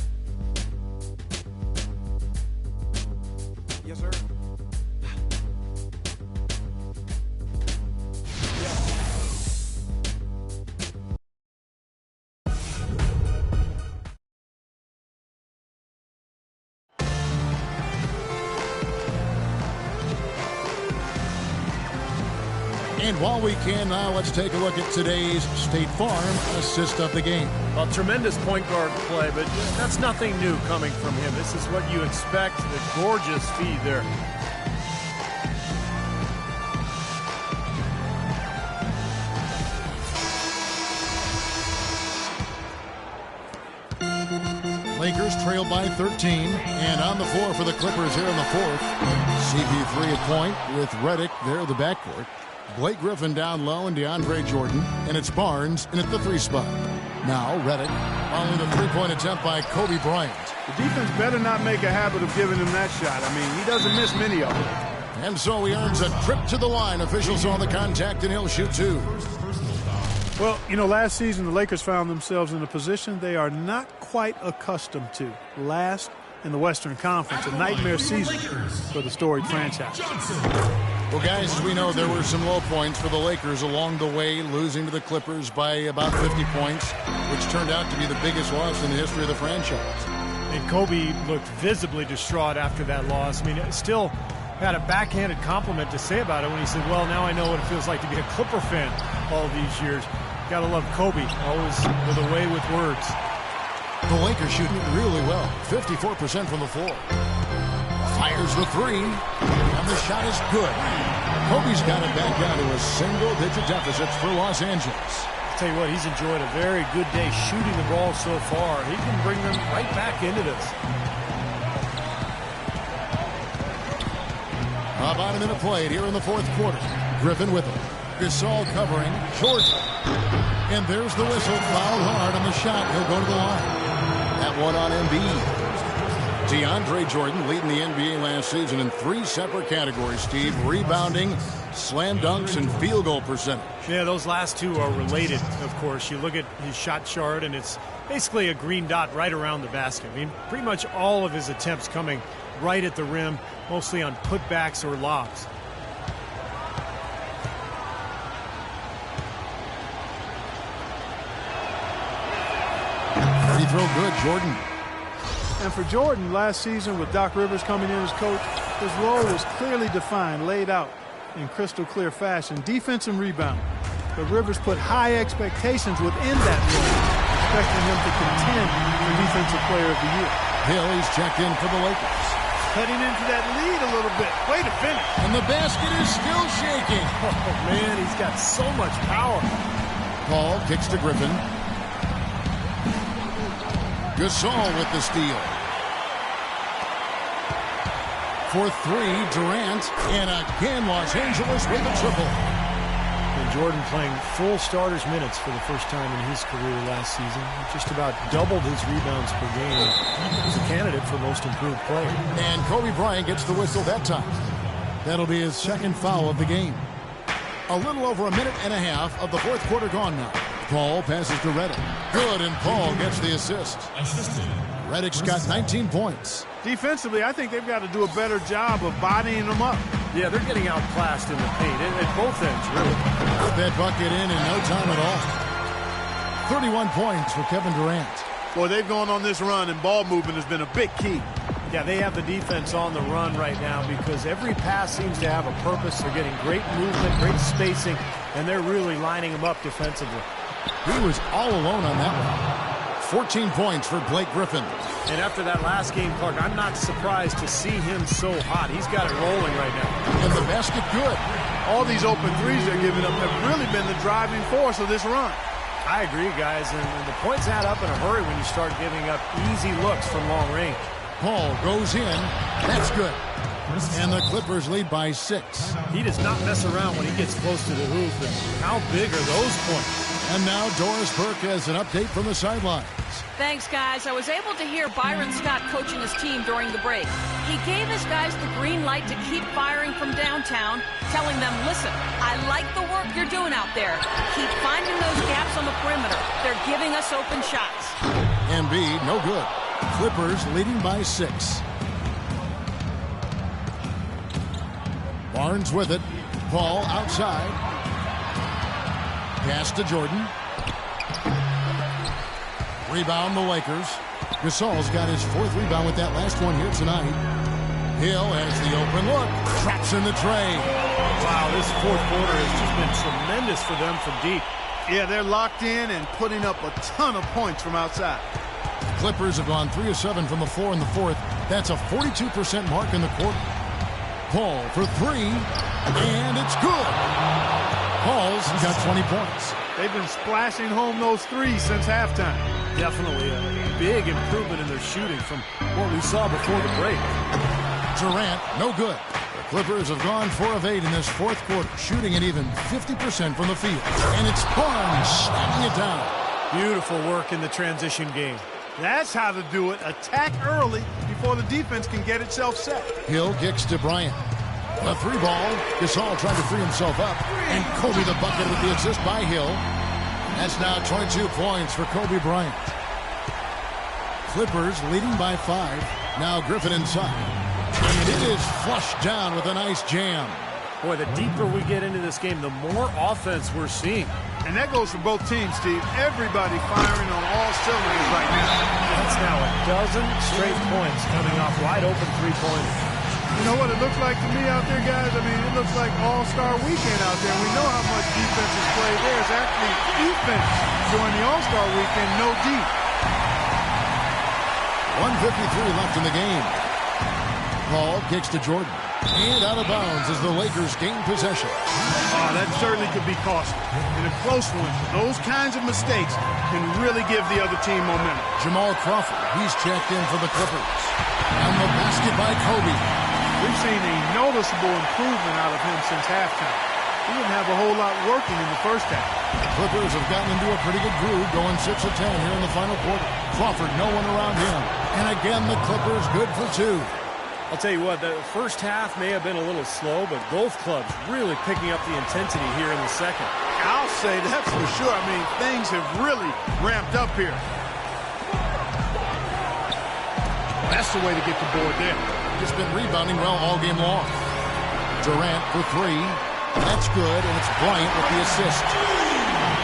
Yes, sir. And while we can now, let's take a look at today's State Farm assist of the game. Well, tremendous point guard play, but that's nothing new coming from him. This is what you expect. The gorgeous feed there. Lakers trail by 13, and on the floor for the Clippers here in the fourth. CP3 at point with Redick there at the backcourt. Blake Griffin down low and DeAndre Jordan, and it's Barnes in at the 3 spot. Now Redick following the three-point attempt by Kobe Bryant. The defense better not make a habit of giving him that shot. I mean, he doesn't miss many of them. And so he earns a trip to the line. Officials saw the contact, and he'll shoot 2. Well, you know, last season the Lakers found themselves in a position they are not quite accustomed to. Last in the Western Conference, a nightmare season for the storied franchise. Well, guys, as we know, there were some low points for the Lakers along the way, losing to the Clippers by about 50 points, which turned out to be the biggest loss in the history of the franchise. And Kobe looked visibly distraught after that loss. I mean, it still had a backhanded compliment to say about it when he said, well, now I know what it feels like to be a Clipper fan all these years. Gotta love Kobe, always with a way with words. The Lakers shooting really well, 54% from the floor. Fires the 3, and the shot is good. Kobe's got it back down to a single-digit deficit for Los Angeles. I'll tell you what, he's enjoyed a very good day shooting the ball so far. He can bring them right back into this. About a minute played here in the fourth quarter. Griffin with him. Gasol covering. Jordan. And there's the whistle. Fouled hard on the shot. He'll go to the line. That one on Embiid. DeAndre Jordan leading the NBA last season in 3 separate categories, Steve. Rebounding, slam dunks, and field goal percentage. Yeah, those last 2 are related, of course. You look at his shot chart, and it's basically a green dot right around the basket. I mean, pretty much all of his attempts coming right at the rim, mostly on putbacks or lobs. Free throw good, Jordan. And for Jordan, last season with Doc Rivers coming in as coach, his role was clearly defined, laid out in crystal clear fashion, defense and rebound. But Rivers put high expectations within that role, expecting him to contend for Defensive Player of the Year. Hill, he's checked in for the Lakers. Cutting into that lead a little bit. Way to finish. And the basket is still shaking. Oh, man, he's got so much power. Paul kicks to Griffin. Gasol with the steal. For 3, Durant. And again, Los Angeles with a triple. And Jordan playing full starters minutes for the first time in his career last season. Just about doubled his rebounds per game. He's a candidate for most improved player. And Kobe Bryant gets the whistle that time. That'll be his second foul of the game. A little over a minute and a half of the fourth quarter gone now. Paul passes to Redick. Good, and Paul gets the assist. Redick's got 19 points. Defensively, I think they've got to do a better job of bodying them up. Yeah, they're getting outclassed in the paint at both ends, really. Put that bucket in no time at all. 31 points for Kevin Durant. Boy, they've gone on this run, and ball movement has been a big key. Yeah, they have the defense on the run right now because every pass seems to have a purpose. They're getting great movement, great spacing, and they're really lining them up defensively. He was all alone on that one. 14 points for Blake Griffin. And after that last game, Clark, I'm not surprised to see him so hot. He's got it rolling right now. And the basket good. All these open threes they're giving up have really been the driving force of this run. I agree, guys, and the points add up in a hurry when you start giving up easy looks from long range. Paul goes in. That's good. And the Clippers lead by 6. He does not mess around when he gets close to the hoop. And how big are those points? And now Doris Burke has an update from the sidelines. Thanks, guys. I was able to hear Byron Scott coaching his team during the break. He gave his guys the green light to keep firing from downtown, telling them, listen, I like the work you're doing out there. Keep finding those gaps on the perimeter. They're giving us open shots. Embiid, no good. Clippers leading by 6. Barnes with it. Ball outside. Pass to Jordan. Rebound the Lakers. Gasol's got his 4th rebound with that last one here tonight. Hill has the open look. Traps in the tray. Wow, this 4th quarter has just been tremendous for them from deep. Yeah, they're locked in and putting up a ton of points from outside. Clippers have gone 3 of 7 from the floor in the 4th. That's a 42% mark in the quarter. Paul for 3, and it's good. Paul's got 20 points. They've been splashing home those threes since halftime. Definitely a big improvement in their shooting from what we saw before the break. Durant, no good. The Clippers have gone 4 of 8 in this 4th quarter, shooting at even 50% from the field. And it's Barnes slamming it down. Beautiful work in the transition game. That's how to do it. Attack early before the defense can get itself set. Hill kicks to Bryant. A 3 ball. Gasol trying to free himself up. And Kobe the bucket with the assist by Hill. That's now 22 points for Kobe Bryant. Clippers leading by 5. Now Griffin inside. And it is flushed down with a nice jam. Boy, the deeper we get into this game, the more offense we're seeing. And that goes for both teams, Steve. Everybody firing on all cylinders right now. That's now a dozen straight points coming off wide open three-pointers. You know what it looks like to me out there, guys? I mean, it looks like All-Star Weekend out there. We know how much defense is played there. It's actually defense during the All-Star Weekend, no D. 1:53 left in the game. Paul kicks to Jordan. And out of bounds as the Lakers gain possession. Oh, that certainly could be costly. In a close one, those kinds of mistakes can really give the other team momentum. Jamal Crawford, he's checked in for the Clippers. And the basket by Kobe. We've seen a noticeable improvement out of him since halftime. He didn't have a whole lot working in the first half. The Clippers have gotten into a pretty good groove, going 6 of 10 here in the final quarter. Crawford, no one around him. And again, the Clippers good for 2. I'll tell you what, the first half may have been a little slow, but both clubs really picking up the intensity here in the second. I'll say that's for sure. I mean, things have really ramped up here. That's the way to get the board there. Just been rebounding well all game long. Durant for 3. That's good, and it's Bryant with the assist.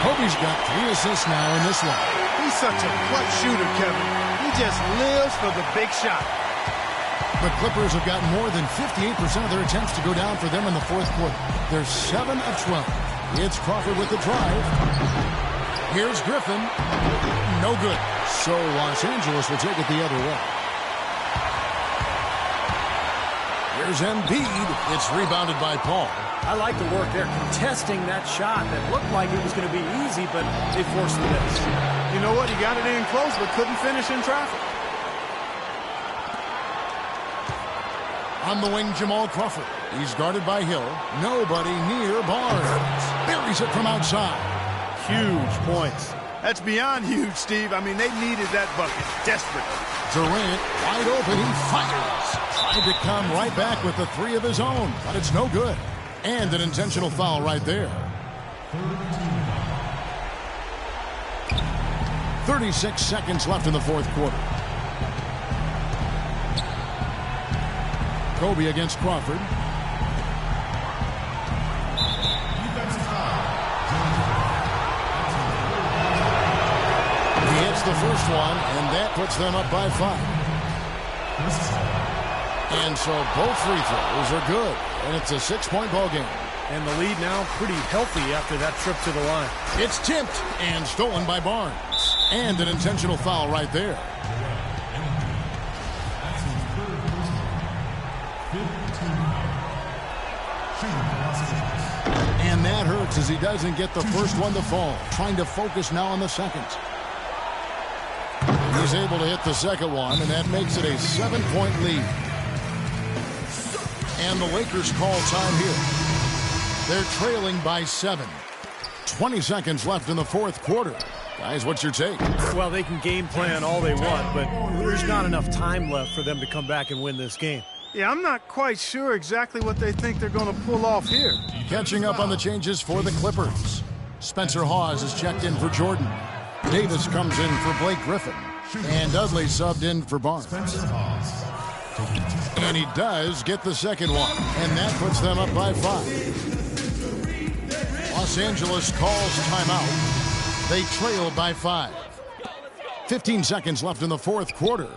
Kobe's got 3 assists now in this one. He's such a clutch shooter, Kevin. He just lives for the big shot. The Clippers have got more than 58% of their attempts to go down for them in the 4th quarter. They're 7 of 12. It's Crawford with the drive. Here's Griffin. No good. So Los Angeles will take it the other way. Here's Embiid. It's rebounded by Paul. I like the work there, contesting that shot that looked like it was going to be easy, but they forced the miss. You know what? He got it in close, but couldn't finish in traffic. On the wing, Jamal Crawford. He's guarded by Hill. Nobody near Barnes. Buries it from outside. Huge points. That's beyond huge, Steve. I mean, they needed that bucket desperately. Durant, wide open, he fires. Tried to come right back with the 3 of his own, but it's no good. And an intentional foul right there. 36 seconds left in the 4th quarter. Kobe against Crawford. He hits the first one, and that puts them up by 5. And so both free throws are good, and it's a 6-point ball game. And the lead now pretty healthy after that trip to the line. It's tipped and stolen by Barnes. And an intentional foul right there. And that hurts as he doesn't get the first one to fall. Trying to focus now on the second. He's able to hit the second one, and that makes it a 7-point lead. And the Lakers call time here. They're trailing by 7. 20 seconds left in the 4th quarter. Guys, what's your take? Well, they can game plan all they want, but there's not enough time left for them to come back and win this game. Yeah, I'm not quite sure exactly what they think they're going to pull off here. Catching up on the changes for the Clippers. Spencer Hawes is checked in for Jordan. Davis comes in for Blake Griffin. And Dudley subbed in for Barnes. And he does get the second one. And that puts them up by 5. Los Angeles calls timeout. They trail by 5. 15 seconds left in the fourth quarter.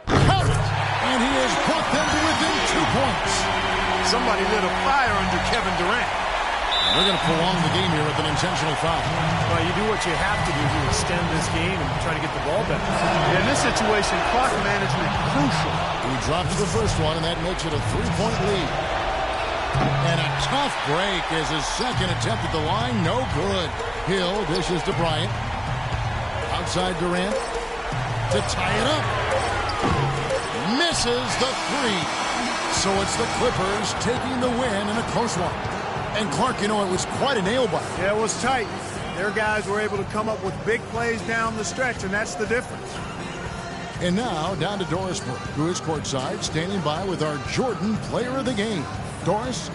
Count it! And he has brought them to within 2 points. Somebody lit a fire under Kevin Durant. They're going to prolong the game here with an intentional foul. Well, you do what you have to do to extend this game and try to get the ball back. In this situation, clock management crucial. He drops the first one, and that makes it a 3-point lead. And a tough break is his second attempt at the line. No good. Hill dishes to Bryant. Outside Durant to tie it up. Misses the 3. So it's the Clippers taking the win in a close one. And Clark, you know, it was quite a nail-biter. Yeah, it was tight. Their guys were able to come up with big plays down the stretch, and that's the difference. And now down to Doris Burke, who is courtside, standing by with our Jordan Player of the Game. Doris?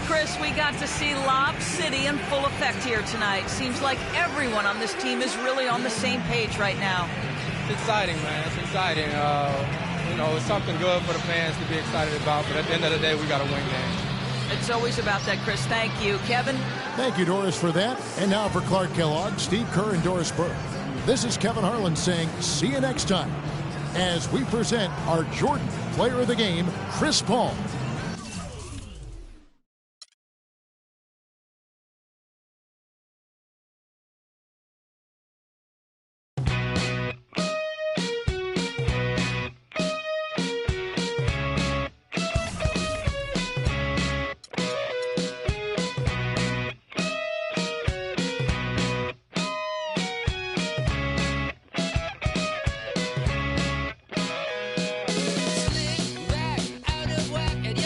Chris, we got to see Lob City in full effect here tonight. Seems like everyone on this team is really on the same page right now. It's exciting, man. It's exciting. You know, it's something good for the fans to be excited about, but at the end of the day, we got to win games. It's always about that, Chris. Thank you. Kevin? Thank you, Doris, for that. And now for Clark Kellogg, Steve Kerr, and Doris Burke. This is Kevin Harlan saying see you next time as we present our Jordan Player of the Game, Chris Paul. Slick back, out of whack, and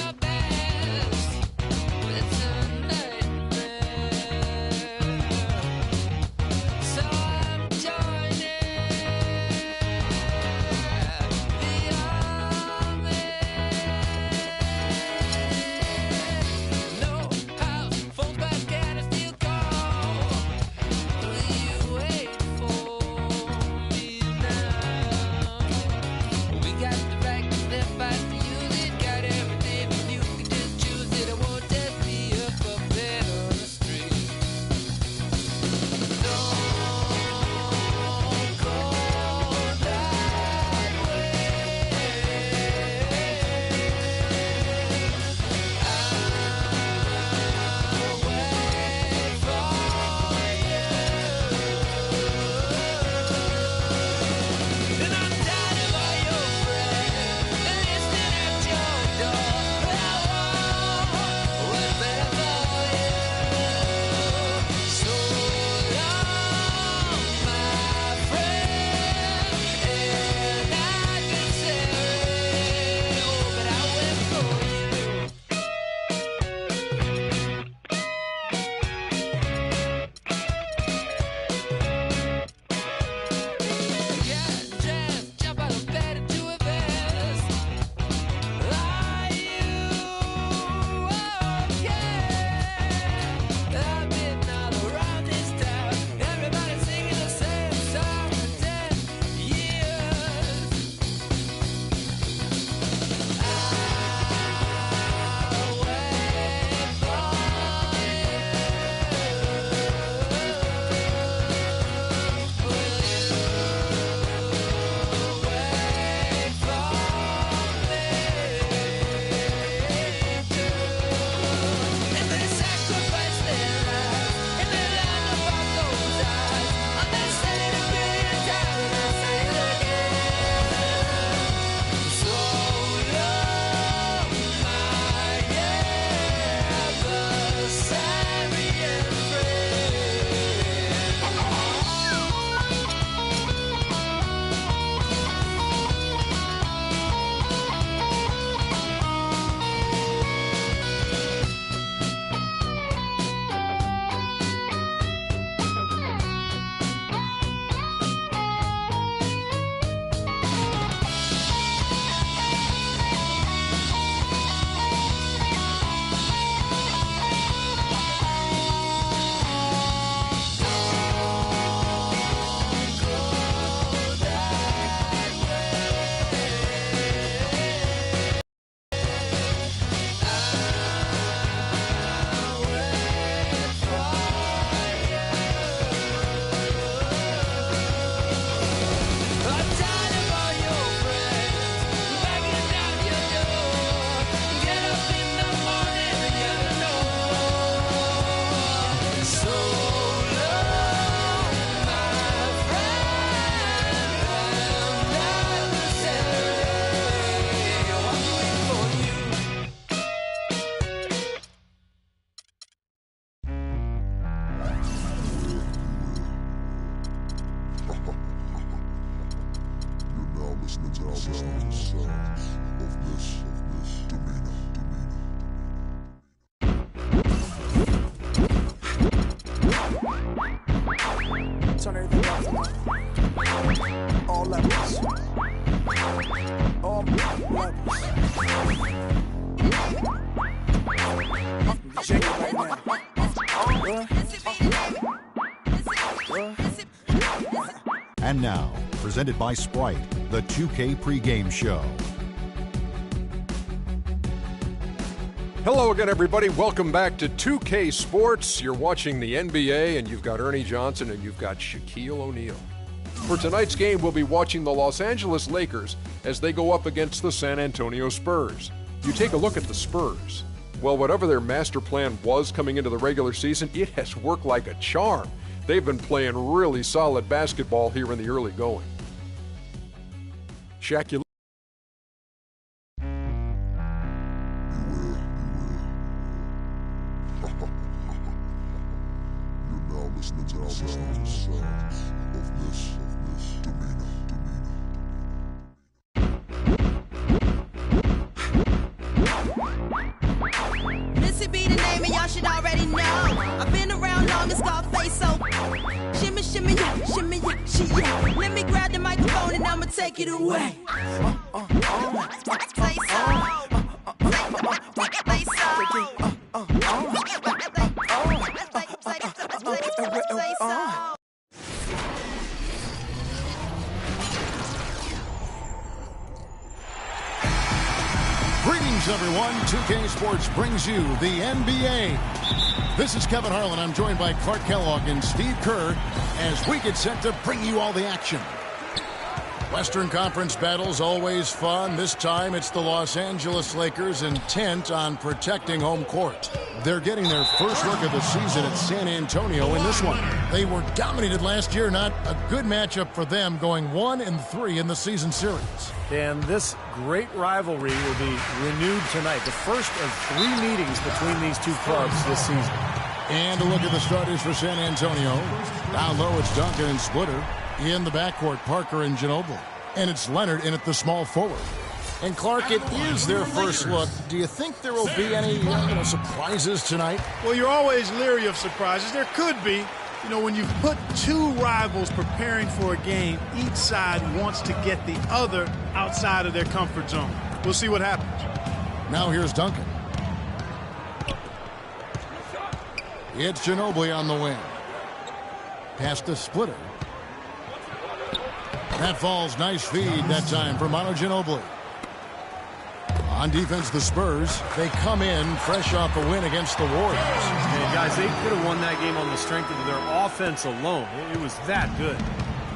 Turn everything up. All levels. All levels. Shake it right now. And now, presented by Sprite, the 2K pregame show. Hello again, everybody. Welcome back to 2K Sports. You're watching the NBA, and you've got Ernie Johnson and you've got Shaquille O'Neal. For tonight's game, we'll be watching the Los Angeles Lakers as they go up against the San Antonio Spurs. You take a look at the Spurs. Well, whatever their master plan was coming into the regular season, it has worked like a charm. They've been playing really solid basketball here in the early going. Shaq, you listening to our sounds of this demeanor. Missy be the name and y'all should already know. I've been around long as Scarface, so shimmy, shimmy, yeah, shimmy, yeah, she, yeah. Let me grab the microphone and I'ma take it away. Say so. Say so. Greetings, everyone. 2K Sports brings you the NBA. This is Kevin Harlan. I'm joined by Clark Kellogg and Steve Kerr as we get set to bring you all the action. Western Conference battles always fun. This time it's the Los Angeles Lakers intent on protecting home court. They're getting their first look of the season at San Antonio in this one. They were dominated last year. Not a good matchup for them, going 1-3 in the season series. And this great rivalry will be renewed tonight. The first of 3 meetings between these two clubs this season. And a look at the starters for San Antonio. Down low, it's Duncan and Splitter. In the backcourt, Parker and Ginobili. And it's Leonard in at the small forward. And Clark, it is their first look. Do you think there will be any surprises tonight? Well, you're always leery of surprises. There could be. You know, when you've put 2 rivals preparing for a game, each side wants to get the other outside of their comfort zone. We'll see what happens. Now here's Duncan. It's Ginobili on the wing. Pass to Splitter. That falls. Nice feed that time for Manu Ginobili. On defense, the Spurs, they come in fresh off a win against the Warriors. And guys, they could have won that game on the strength of their offense alone. It was that good.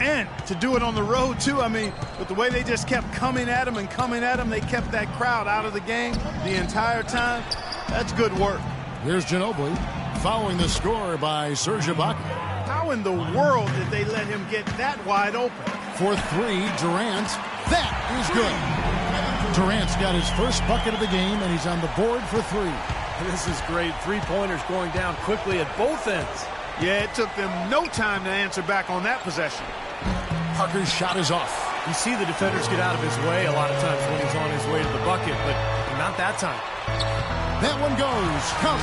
And to do it on the road, too, I mean, with the way they just kept coming at them, they kept that crowd out of the game the entire time. That's good work. Here's Ginobili following the score by Serge Ibaka. How in the world did they let him get that wide open? For 3, Durant. That is good. Durant's got his first bucket of the game, and he's on the board for 3. This is great. 3-pointers going down quickly at both ends. Yeah, it took them no time to answer back on that possession. Parker's shot is off. You see the defenders get out of his way a lot of times when he's on his way to the bucket, but not that time. That one goes. Count.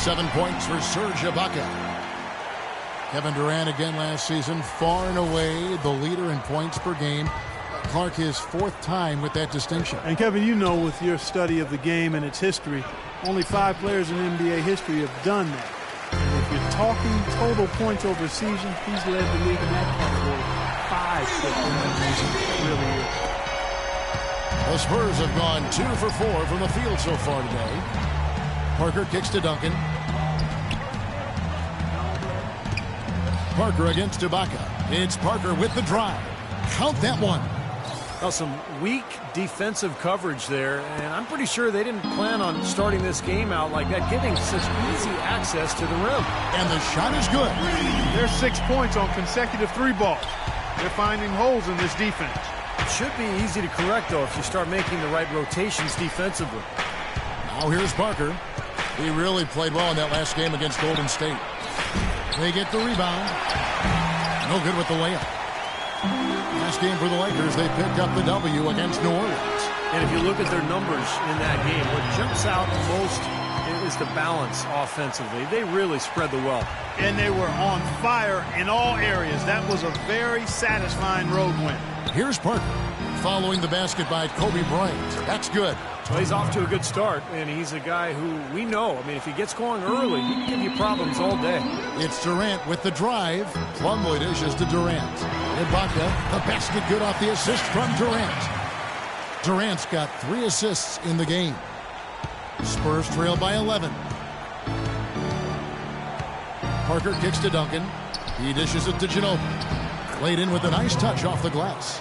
7 points for Serge Ibaka. Kevin Durant again last season, far and away the leader in points per game. Clark, his 4th time with that distinction. And Kevin, you know, with your study of the game and its history, only 5 players in NBA history have done that. And if you're talking total points over a season, he's led the league in that category 5 The straight. Spurs have gone 2 for 4 from the field so far today. Parker kicks to Duncan. Parker against Ibaka. It's Parker with the drive. Count that one. Well, some weak defensive coverage there, and I'm pretty sure they didn't plan on starting this game out like that, giving such easy access to the rim. And the shot is good. There's 6 points on consecutive 3 balls. They're finding holes in this defense. It should be easy to correct, though, if you start making the right rotations defensively. Now here's Parker. He really played well in that last game against Golden State. They get the rebound. No good with the layup. Last game for the Lakers, they picked up the W against New Orleans. And if you look at their numbers in that game, what jumps out most is the balance offensively. They really spread the wealth. And they were on fire in all areas. That was a very satisfying road win. Here's Parker following the basket by Kobe Bryant. That's good. Well, he's off to a good start, and he's a guy who we know. I mean, if he gets going early, he can give you problems all day. It's Durant with the drive. Plumlee dishes to Durant. Ibaka, the basket good off the assist from Durant. Durant's got 3 assists in the game. Spurs trail by 11. Parker kicks to Duncan. He dishes it to Ginobili. Laid in with a nice touch off the glass.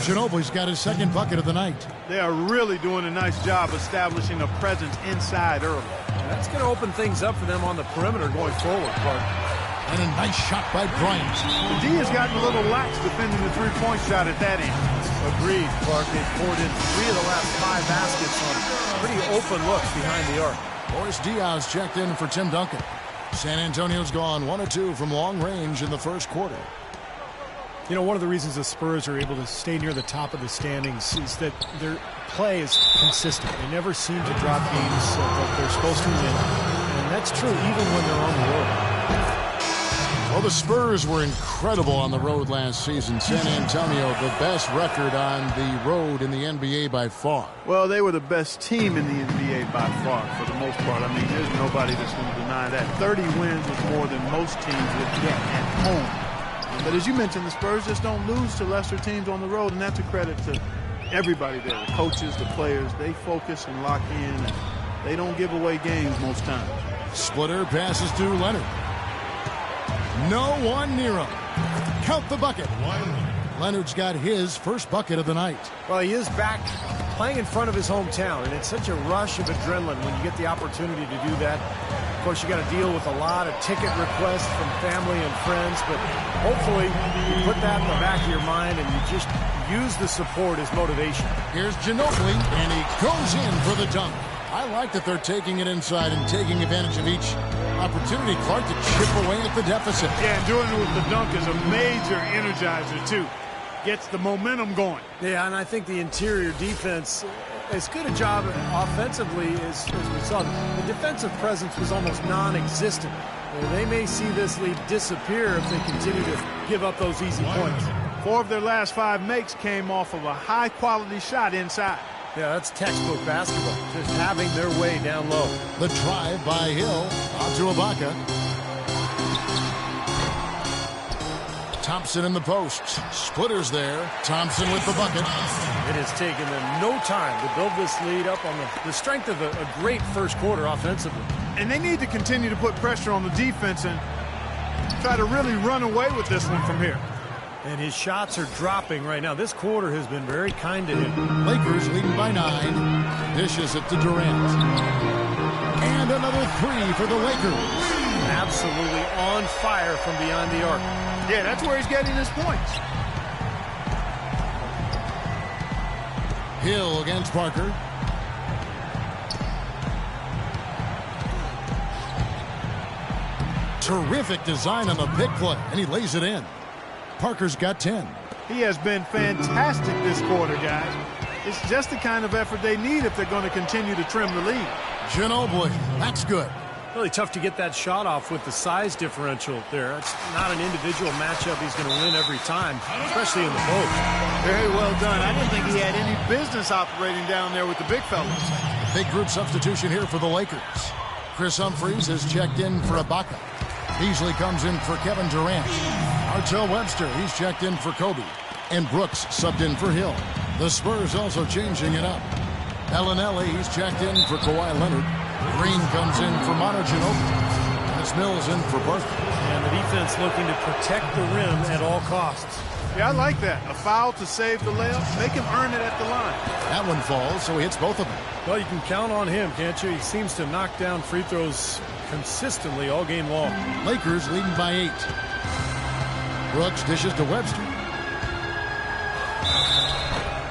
Ginobili's got his second bucket of the night. They are really doing a nice job establishing a presence inside early. That's going to open things up for them on the perimeter going forward, Clark. And a nice shot by Bryant. The D has gotten a little lax defending the three-point shot at that end. Agreed, Clark. They poured in 3 of the last 5 baskets on pretty open looks behind the arc. Boris Diaz checked in for Tim Duncan. San Antonio's gone 1 of 2 from long range in the first quarter. You know, one of the reasons the Spurs are able to stay near the top of the standings is that their play is consistent. They never seem to drop games that they're supposed to win. And that's true even when they're on the road. Well, the Spurs were incredible on the road last season. San Antonio, the best record on the road in the NBA by far. Well, they were the best team in the NBA by far for the most part. I mean, there's nobody that's going to deny that. 30 wins was more than most teams would get at home. But as you mentioned, the Spurs just don't lose to lesser teams on the road, and that's a credit to everybody there. The coaches, the players, they focus and lock in, and they don't give away games most times. Splitter passes to Leonard. No one near him. Count the bucket. Leonard's got his first bucket of the night. Well, he is back playing in front of his hometown, and it's such a rush of adrenaline when you get the opportunity to do that. Of course, you got to deal with a lot of ticket requests from family and friends, but hopefully you put that in the back of your mind and you just use the support as motivation. Here's Ginobili, and he goes in for the dunk. I like that they're taking it inside and taking advantage of each opportunity, Clark, to chip away at the deficit. Yeah, and doing it with the dunk is a major energizer, too. Gets the momentum going. Yeah, and I think the interior defense, as good a job offensively as we saw, the defensive presence was almost non-existent. They may see this lead disappear if they continue to give up those easy points. 4 of their last 5 makes came off of a high-quality shot inside. Yeah, that's textbook basketball, just having their way down low. The drive by Hill, out to Ibaka. Thompson in the post. Splitter's there. Thompson with the bucket. It has taken them no time to build this lead up on the strength of a great first quarter offensively. And they need to continue to put pressure on the defense and try to really run away with this one from here. And his shots are dropping right now. This quarter has been very kind to him. Lakers leading by 9. Dishes it to Durant. And another 3 for the Lakers. Absolutely on fire from beyond the arc. Yeah, that's where he's getting his points. Hill against Parker. Terrific design on the pick play, and he lays it in. Parker's got 10. He has been fantastic this quarter, guys. It's just the kind of effort they need if they're going to continue to trim the lead. Ginobili, that's good. Really tough to get that shot off with the size differential there. It's not an individual matchup he's going to win every time, especially in the post. Very well done. I didn't think he had any business operating down there with the big fellas. Big group substitution here for the Lakers. Chris Humphries has checked in for Ibaka. Beasley comes in for Kevin Durant. Artell Webster, he's checked in for Kobe. And Brooks subbed in for Hill. The Spurs also changing it up. Bellinelli, he's checked in for Kawhi Leonard. Green comes in for Manu Ginobili. And it's Mills in for Parker. And the defense looking to protect the rim at all costs. Yeah, I like that. A foul to save the layup. Make him earn it at the line. That one falls, so he hits both of them. Well, you can count on him, can't you? He seems to knock down free throws consistently all game long. Lakers leading by 8. Brooks dishes to Webster.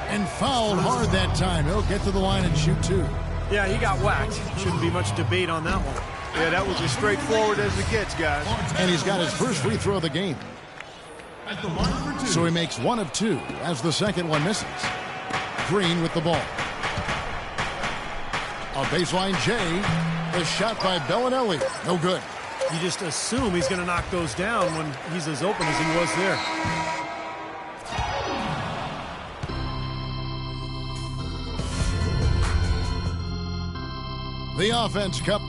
And fouled hard that time. He'll get to the line and shoot 2. Yeah, he got whacked. Shouldn't be much debate on that one. Yeah, that was as straightforward as it gets, guys. And he's got his first free throw of the game. So he makes 1 of 2 as the second one misses. Green with the ball. A baseline J. A shot by Bellinelli. No good. You just assume he's going to knock those down when he's as open as he was there. The Offense Cup.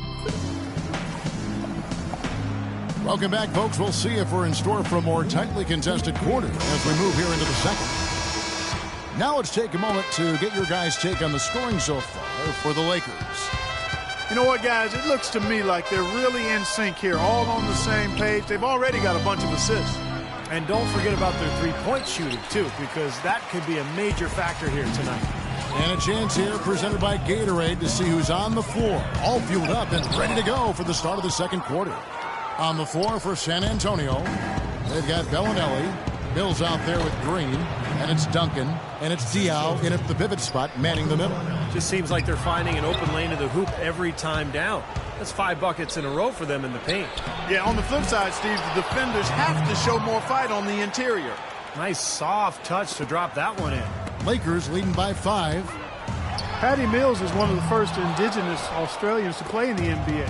Welcome back, folks. We'll see if we're in store for a more tightly contested quarter as we move here into the second. Now let's take a moment to get your guys' take on the scoring so far for the Lakers. You know what, guys? It looks to me like they're really in sync here, all on the same page. They've already got a bunch of assists. And don't forget about their three-point shooting, too, because that could be a major factor here tonight. And a chance here presented by Gatorade to see who's on the floor, all fueled up and ready to go for the start of the second quarter. On the floor for San Antonio, they've got Bellinelli. Bill's out there with Green, and it's Duncan, and it's Diaw in at the pivot spot, manning the middle. Just seems like they're finding an open lane to the hoop every time down. That's 5 buckets in a row for them in the paint. Yeah, on the flip side, Steve, the defenders have to show more fight on the interior. Nice soft touch to drop that one in. Lakers leading by 5. Patty Mills is one of the first indigenous Australians to play in the NBA.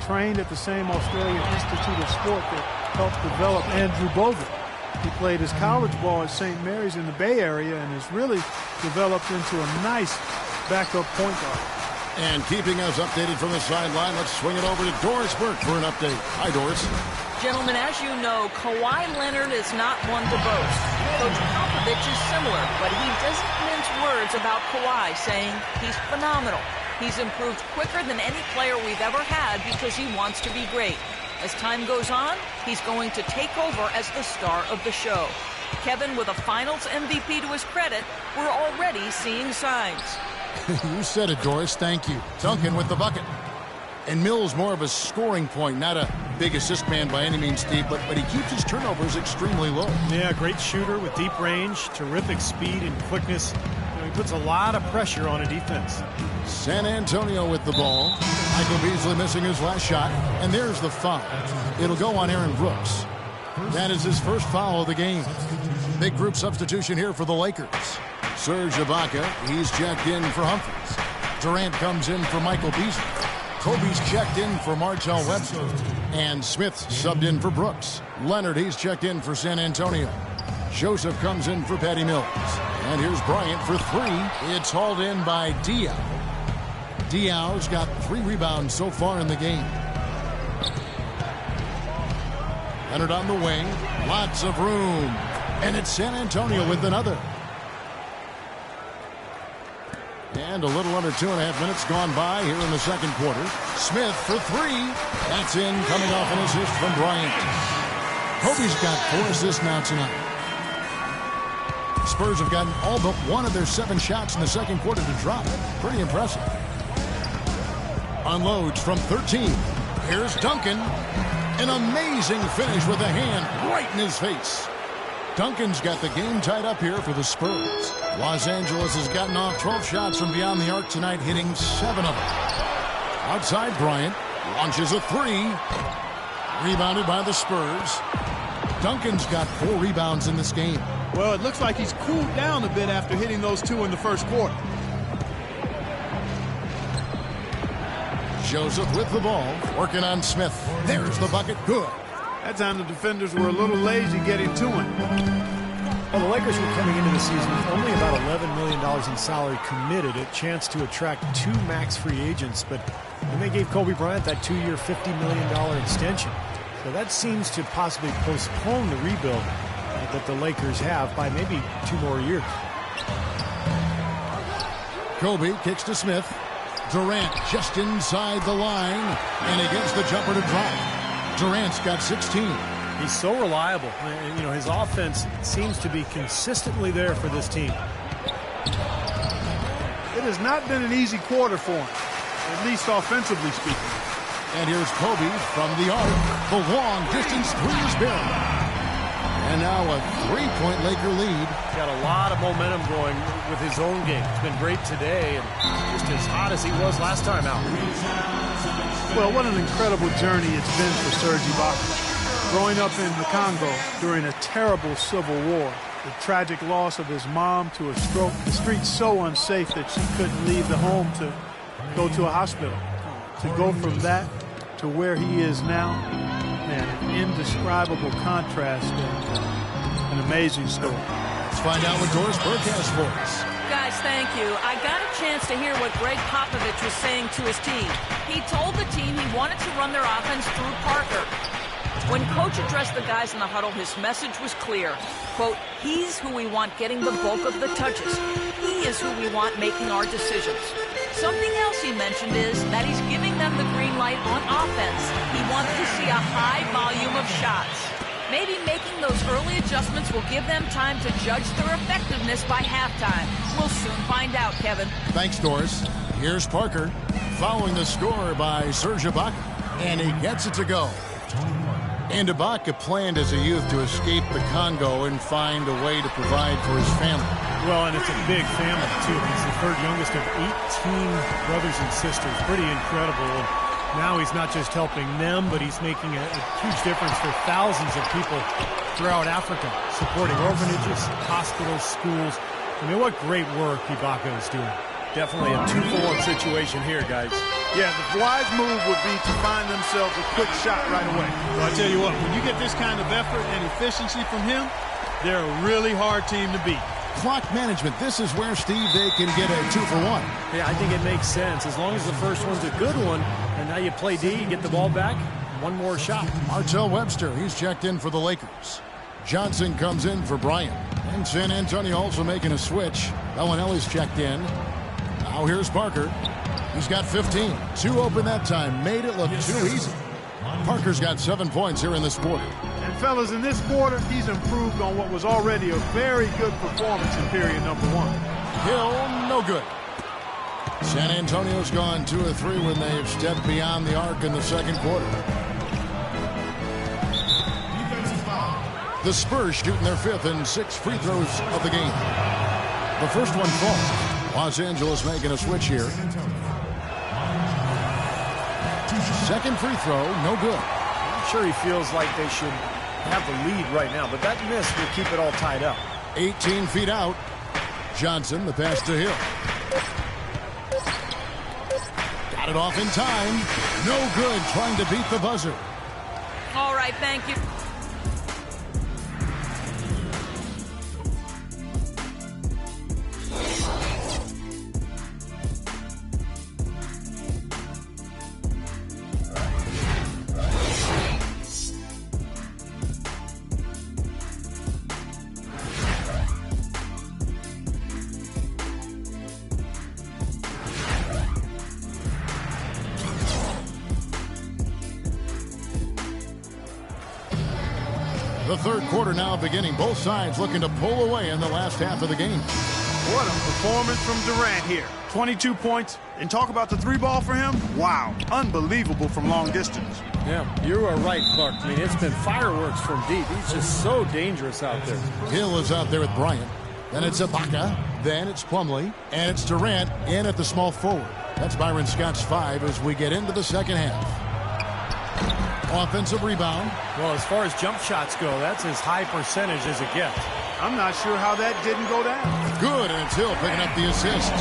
Trained at the same Australian Institute of Sport that helped develop Andrew Bogut. He played his college ball at St. Mary's in the Bay Area and has really developed into a nice backup point guard. And keeping us updated from the sideline, let's swing it over to Doris Burke for an update. Hi, Doris. Gentlemen, as you know, Kawhi Leonard is not one to boast. Coach Popovich is similar, but he doesn't mince words about Kawhi, saying he's phenomenal. He's improved quicker than any player we've ever had because he wants to be great. As time goes on, he's going to take over as the star of the show. Kevin, with a Finals MVP to his credit, we're already seeing signs. You said it, Doris. Thank you. Duncan with the bucket. And Mills more of a scoring point, not a big assist man by any means, Steve, but he keeps his turnovers extremely low. Yeah, great shooter with deep range, terrific speed and quickness. He puts a lot of pressure on a defense. San Antonio with the ball. Michael Beasley missing his last shot. And there's the foul. It'll go on Aaron Brooks. That is his first foul of the game. Big group substitution here for the Lakers. Serge Ibaka, he's checked in for Humphries. Durant comes in for Michael Beasley. Kobe's checked in for Martell Webster. And Smith subbed in for Brooks. Leonard, he's checked in for San Antonio. Joseph comes in for Patty Mills. And here's Bryant for 3. It's hauled in by Diaw. Diaw's got 3 rebounds so far in the game. Leonard on the wing. Lots of room. And it's San Antonio with another. And a little under 2.5 minutes gone by here in the second quarter. Smith for 3. That's in, coming off an assist from Bryant. Kobe's got 4 assists now tonight. Spurs have gotten all but 1 of their 7 shots in the second quarter to drop. Pretty impressive. Unloads from 13. Here's Duncan. An amazing finish with a hand right in his face. Duncan's got the game tied up here for the Spurs. Los Angeles has gotten off 12 shots from beyond the arc tonight, hitting 7 of them. Outside, Bryant launches a 3. Rebounded by the Spurs. Duncan's got 4 rebounds in this game. Well, it looks like he's cooled down a bit after hitting those 2 in the first quarter. Joseph with the ball, working on Smith. There's the bucket, good. That time the defenders were a little lazy getting to him. Well, the Lakers were coming into the season with only about $11 million in salary committed, a chance to attract 2 max free agents, but then they gave Kobe Bryant that 2-year, $50 million extension. So that seems to possibly postpone the rebuild that the Lakers have by maybe 2 more years. Kobe kicks to Smith. Durant just inside the line, and he gets the jumper to drop. Durant's got 16. He's so reliable. You know, his offense seems to be consistently there for this team. It has not been an easy quarter for him, at least offensively speaking. And here's Kobe from the arc. The long distance 3 is buried. And now a 3-point Laker lead. Got a lot of momentum going with his own game. It's been great today and just as hot as he was last time out. Well, what an incredible journey it's been for Serge Ibaka. Growing up in the Congo during a terrible civil war, the tragic loss of his mom to a stroke, the streets so unsafe that she couldn't leave the home to go to a hospital. To go from that to where he is now, man, an indescribable contrast and an amazing story. Let's find out what Doris Burke has for us. Guys, thank you. I got a chance to hear what Greg Popovich was saying to his team. He told the team he wanted to run their offense through Parker. When Coach addressed the guys in the huddle, his message was clear. Quote, he's who we want getting the bulk of the touches. He is who we want making our decisions. Something else he mentioned is that he's giving them the green light on offense. He wants to see a high volume of shots. Maybe making those early adjustments will give them time to judge their effectiveness by halftime. We'll soon find out, Kevin. Thanks, Doris. Here's Parker, following the score by Serge Ibaka, and he gets it to go. And Ibaka planned as a youth to escape the Congo and find a way to provide for his family. Well, and it's a big family, too. He's the third youngest of 18 brothers and sisters. Pretty incredible. And now he's not just helping them, but he's making a huge difference for thousands of people throughout Africa, supporting orphanages, hospitals, schools. I mean, what great work Ibaka is doing. Definitely a 2-for-1 situation here, guys. Yeah, the wise move would be to find themselves a quick shot right away. Well, I tell you what, when you get this kind of effort and efficiency from him, they're a really hard team to beat. Clock management, this is where, Steve, they can get a 2-for-1. Yeah, I think it makes sense. As long as the first one's a good one, and now you play D, you get the ball back, one more shot. Martell Webster, he's checked in for the Lakers. Johnson comes in for Bryant. And San Antonio also making a switch. Bellinelli's checked in. Now here's Parker. He's got 15. 2 open that time. Made it look too easy. Parker's got 7 points here in this quarter. And fellas, in this quarter, he's improved on what was already a very good performance in period number 1. Hill, no good. San Antonio's gone 2 of 3 when they've stepped beyond the arc in the second quarter. The Spurs shooting their 5th and 6th free throws of the game. The first one falls. Los Angeles making a switch here. Second free throw, no good. I'm sure he feels like they should have the lead right now, but that miss will keep it all tied up. 18 feet out. Johnson, the pass to Hill. Got it off in time. No good, trying to beat the buzzer. All right, thank you. The third quarter now beginning. Both sides looking to pull away in the last half of the game. What a performance from Durant here. 22 points. And talk about the 3-ball for him. Wow. Unbelievable from long distance. Yeah, you are right, Clark. I mean, it's been fireworks from deep. He's just so dangerous out there. Hill is out there with Bryant. Then it's Ibaka. Then it's Plumlee. And it's Durant in at the small forward. That's Byron Scott's 5 as we get into the second half. Offensive rebound. Well, as far as jump shots go, that's as high percentage as it gets. I'm not sure how that didn't go down. Good, and it's Hill picking up the assist.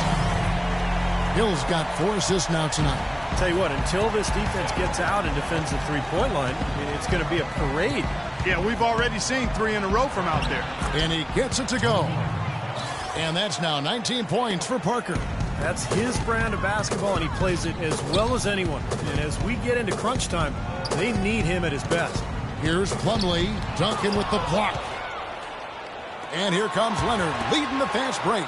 Hill's got 4 assists now tonight. I'll tell you what, until this defense gets out and defends the three-point line, I mean, it's going to be a parade. Yeah, we've already seen 3 in a row from out there. And he gets it to go. And that's now 19 points for Parker. That's his brand of basketball, and he plays it as well as anyone. And as we get into crunch time, they need him at his best. Here's Plumlee, Duncan with the block. And here comes Leonard, leading the fast break.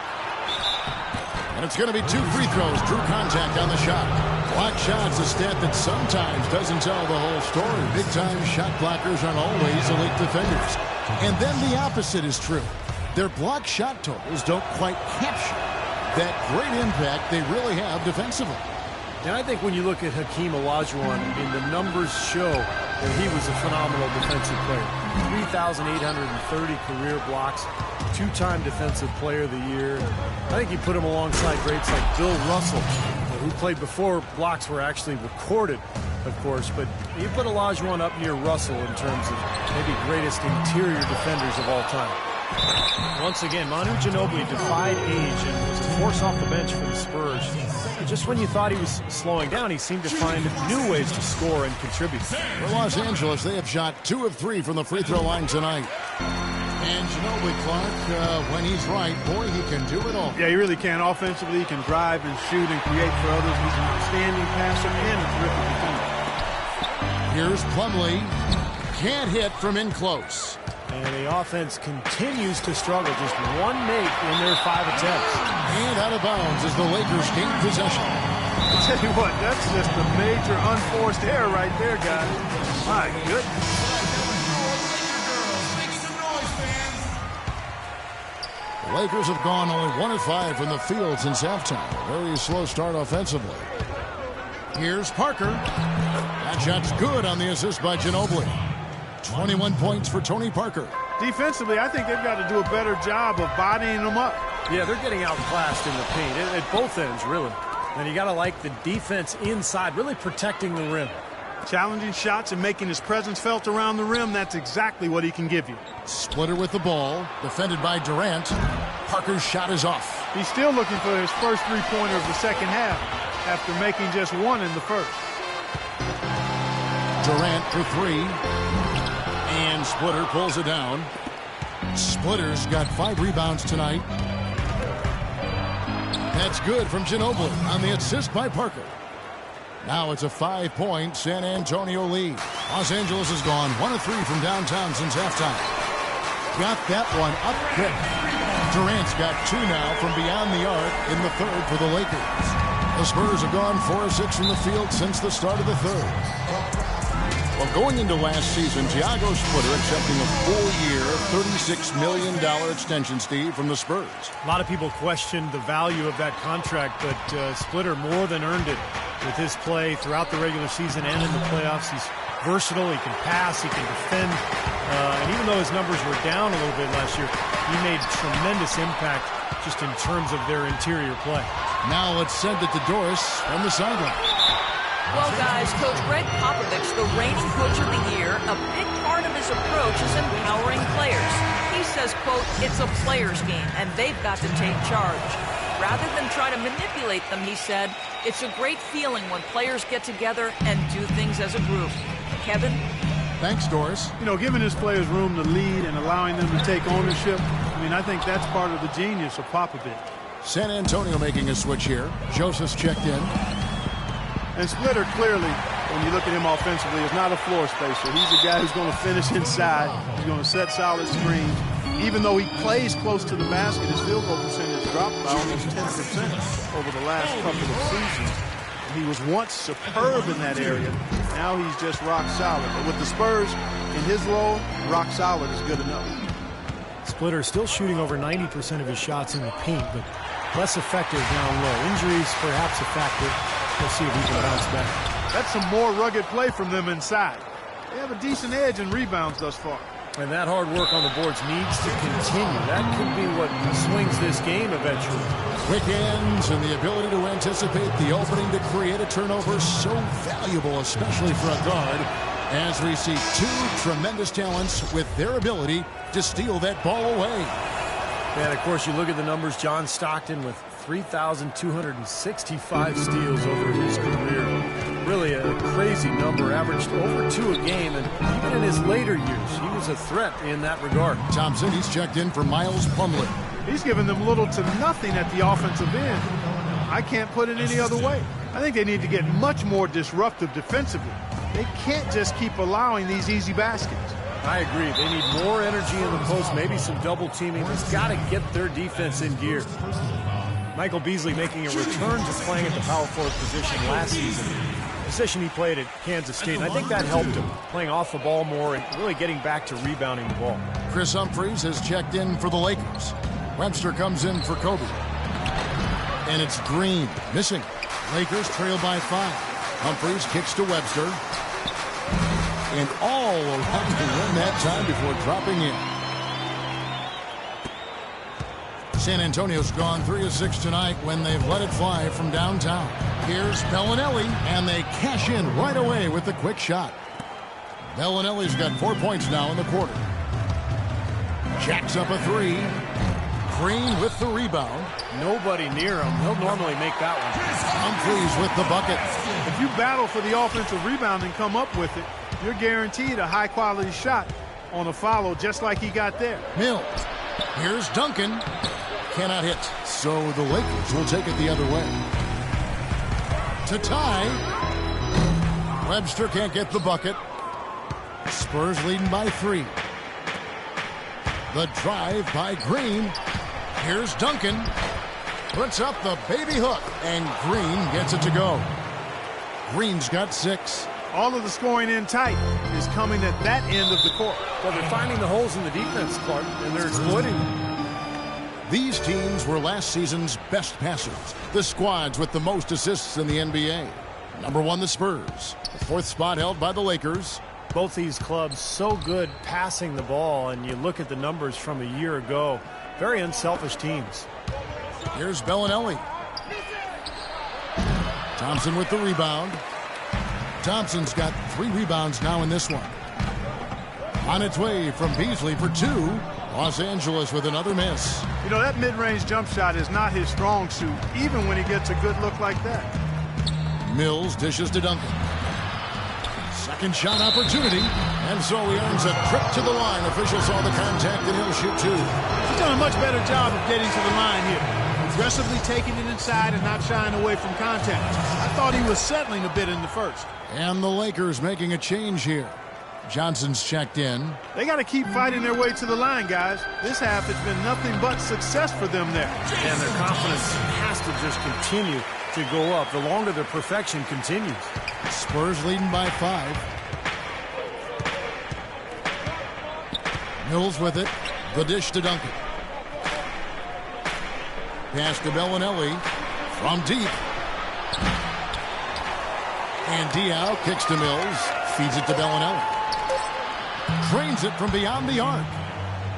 And it's going to be 2 free throws. Drew contact on the shot. Block shots, a stat that sometimes doesn't tell the whole story. Big-time shot blockers aren't always elite defenders. And then the opposite is true. Their block shot totals don't quite capture that great impact they really have defensively. And I think when you look at Hakeem Olajuwon, I mean, the numbers show that he was a phenomenal defensive player. 3,830 career blocks, 2-time Defensive Player of the Year. I think you put him alongside greats like Bill Russell, who played before blocks were actually recorded, of course, but you put Olajuwon up near Russell in terms of maybe greatest interior defenders of all time. Once again, Manu Ginobili defied age and was a force off the bench for the Spurs. Just when you thought he was slowing down, he seemed to find new ways to score and contribute. For Los Angeles, they have shot 2 of 3 from the free throw line tonight. And Ginobili, Clark, when he's right, boy, he can do it all. Yeah, he really can. Offensively, he can drive and shoot and create for others. He's an outstanding passer and a terrific defender. Here's Plumlee. Can't hit from in close. And the offense continues to struggle. Just one make in their 5 attempts. And out of bounds as the Lakers gain possession. I tell you what, that's just a major unforced error right there, guys. My goodness. The Lakers have gone only 1 of 5 from the field since halftime. A very slow start offensively. Here's Parker. That shot's good on the assist by Ginobili. 21 points for Tony Parker. Defensively, I think they've got to do a better job of bodying them up. Yeah, they're getting outclassed in the paint at both ends, really. And you got to like the defense inside, really protecting the rim. Challenging shots and making his presence felt around the rim, that's exactly what he can give you. Splitter with the ball, defended by Durant. Parker's shot is off. He's still looking for his first three-pointer of the second half after making just one in the first. Durant for 3. And Splitter pulls it down. Splitter's got 5 rebounds tonight. That's good from Ginobili on the assist by Parker. Now it's a 5-point San Antonio lead. Los Angeles has gone 1 of 3 from downtown since halftime. Got that one up quick. Durant's got 2 now from beyond the arc in the third for the Lakers. The Spurs have gone 4 of 6 from the field since the start of the third. Well, going into last season, Thiago Splitter accepting a 4-year, $36 million extension, Steve, from the Spurs. A lot of people questioned the value of that contract, but Splitter more than earned it with his play throughout the regular season and in the playoffs. He's versatile, he can pass, he can defend, and even though his numbers were down a little bit last year, he made tremendous impact just in terms of their interior play. Now let's send it to Doris from the sideline. Well, guys, Coach Greg Popovich, the reigning Coach of the Year, a big part of his approach is empowering players. He says, quote, it's a player's game, and they've got to take charge. Rather than try to manipulate them, he said, it's a great feeling when players get together and do things as a group. Kevin? Thanks, Doris. You know, giving his players room to lead and allowing them to take ownership, I mean, I think that's part of the genius of Popovich. San Antonio making a switch here. Joseph's checked in. And Splitter, clearly, when you look at him offensively, is not a floor spacer. He's a guy who's going to finish inside. He's going to set solid screens. Even though he plays close to the basket, his field goal percentage dropped by almost 10% over the last couple of seasons. He was once superb in that area. Now he's just rock solid. But with the Spurs in his role, rock solid is good enough. Splitter still shooting over 90% of his shots in the paint, but less effective down low. Injuries perhaps a factor. We'll see if he can bounce back. That's some more rugged play from them inside. They have a decent edge in rebounds thus far. And that hard work on the boards needs to continue. That could be what swings this game eventually. Quick ends and the ability to anticipate the opening to create a turnover, so valuable, especially for a guard, as we see 2 tremendous talents with their ability to steal that ball away. And, of course, you look at the numbers. John Stockton with 3,265 steals over his career. Really a crazy number, averaged over 2 a game, and even in his later years, he was a threat in that regard. Thompson, he's checked in for Miles Plumlee. He's given them little to nothing at the offensive end. I can't put it any other way. I think they need to get much more disruptive defensively. They can't just keep allowing these easy baskets. I agree. They need more energy in the post, maybe some double teaming. It's got to get their defense in gear. Michael Beasley making a return to playing at the power forward position last season. Position he played at Kansas State, and I think that helped him, playing off the ball more and really getting back to rebounding the ball. Chris Humphries has checked in for the Lakers. Webster comes in for Kobe. And it's Green missing. Lakers trail by 5. Humphries kicks to Webster. And all around the rim that time before dropping in. San Antonio's gone 3 of 6 tonight when they've let it fly from downtown. Here's Bellinelli, and they cash in right away with the quick shot. Bellinelli's got 4 points now in the quarter. Jacks up a 3. Green with the rebound. Nobody near him. He'll normally make that one. Humphreys with the bucket. If you battle for the offensive rebound and come up with it, you're guaranteed a high-quality shot on a follow just like he got there. Mills. Here's Duncan. Cannot hit. So the Lakers will take it the other way. To tie. Webster can't get the bucket. Spurs leading by 3. The drive by Green. Here's Duncan. Puts up the baby hook. And Green gets it to go. Green's got 6. All of the scoring in tight is coming at that end of the court. Well, they're finding the holes in the defense, Clark, and they're exploiting them. These teams were last season's best passers. The squads with the most assists in the NBA. Number 1, the Spurs. The 4th spot held by the Lakers. Both these clubs so good passing the ball, and you look at the numbers from a year ago. Very unselfish teams. Here's Bellinelli. Thompson with the rebound. Thompson's got 3 rebounds now in this one. On its way from Beasley for 2. Los Angeles with another miss. You know, that mid-range jump shot is not his strong suit, even when he gets a good look like that. Mills dishes to Duncan. Second shot opportunity, and so he earns a trip to the line. Officials saw the contact, and he'll shoot 2. He's done a much better job of getting to the line here. Aggressively taking it inside and not shying away from contact. I thought he was settling a bit in the first. And the Lakers making a change here. Johnson's checked in. They got to keep fighting their way to the line, guys. This half has been nothing but success for them there. And their confidence has to just continue to go up the longer their perfection continues. Spurs leading by 5. Mills with it. The dish to Duncan. Pass to Bellinelli from deep. And Diaw kicks to Mills. Feeds it to Bellinelli. Drains it from beyond the arc.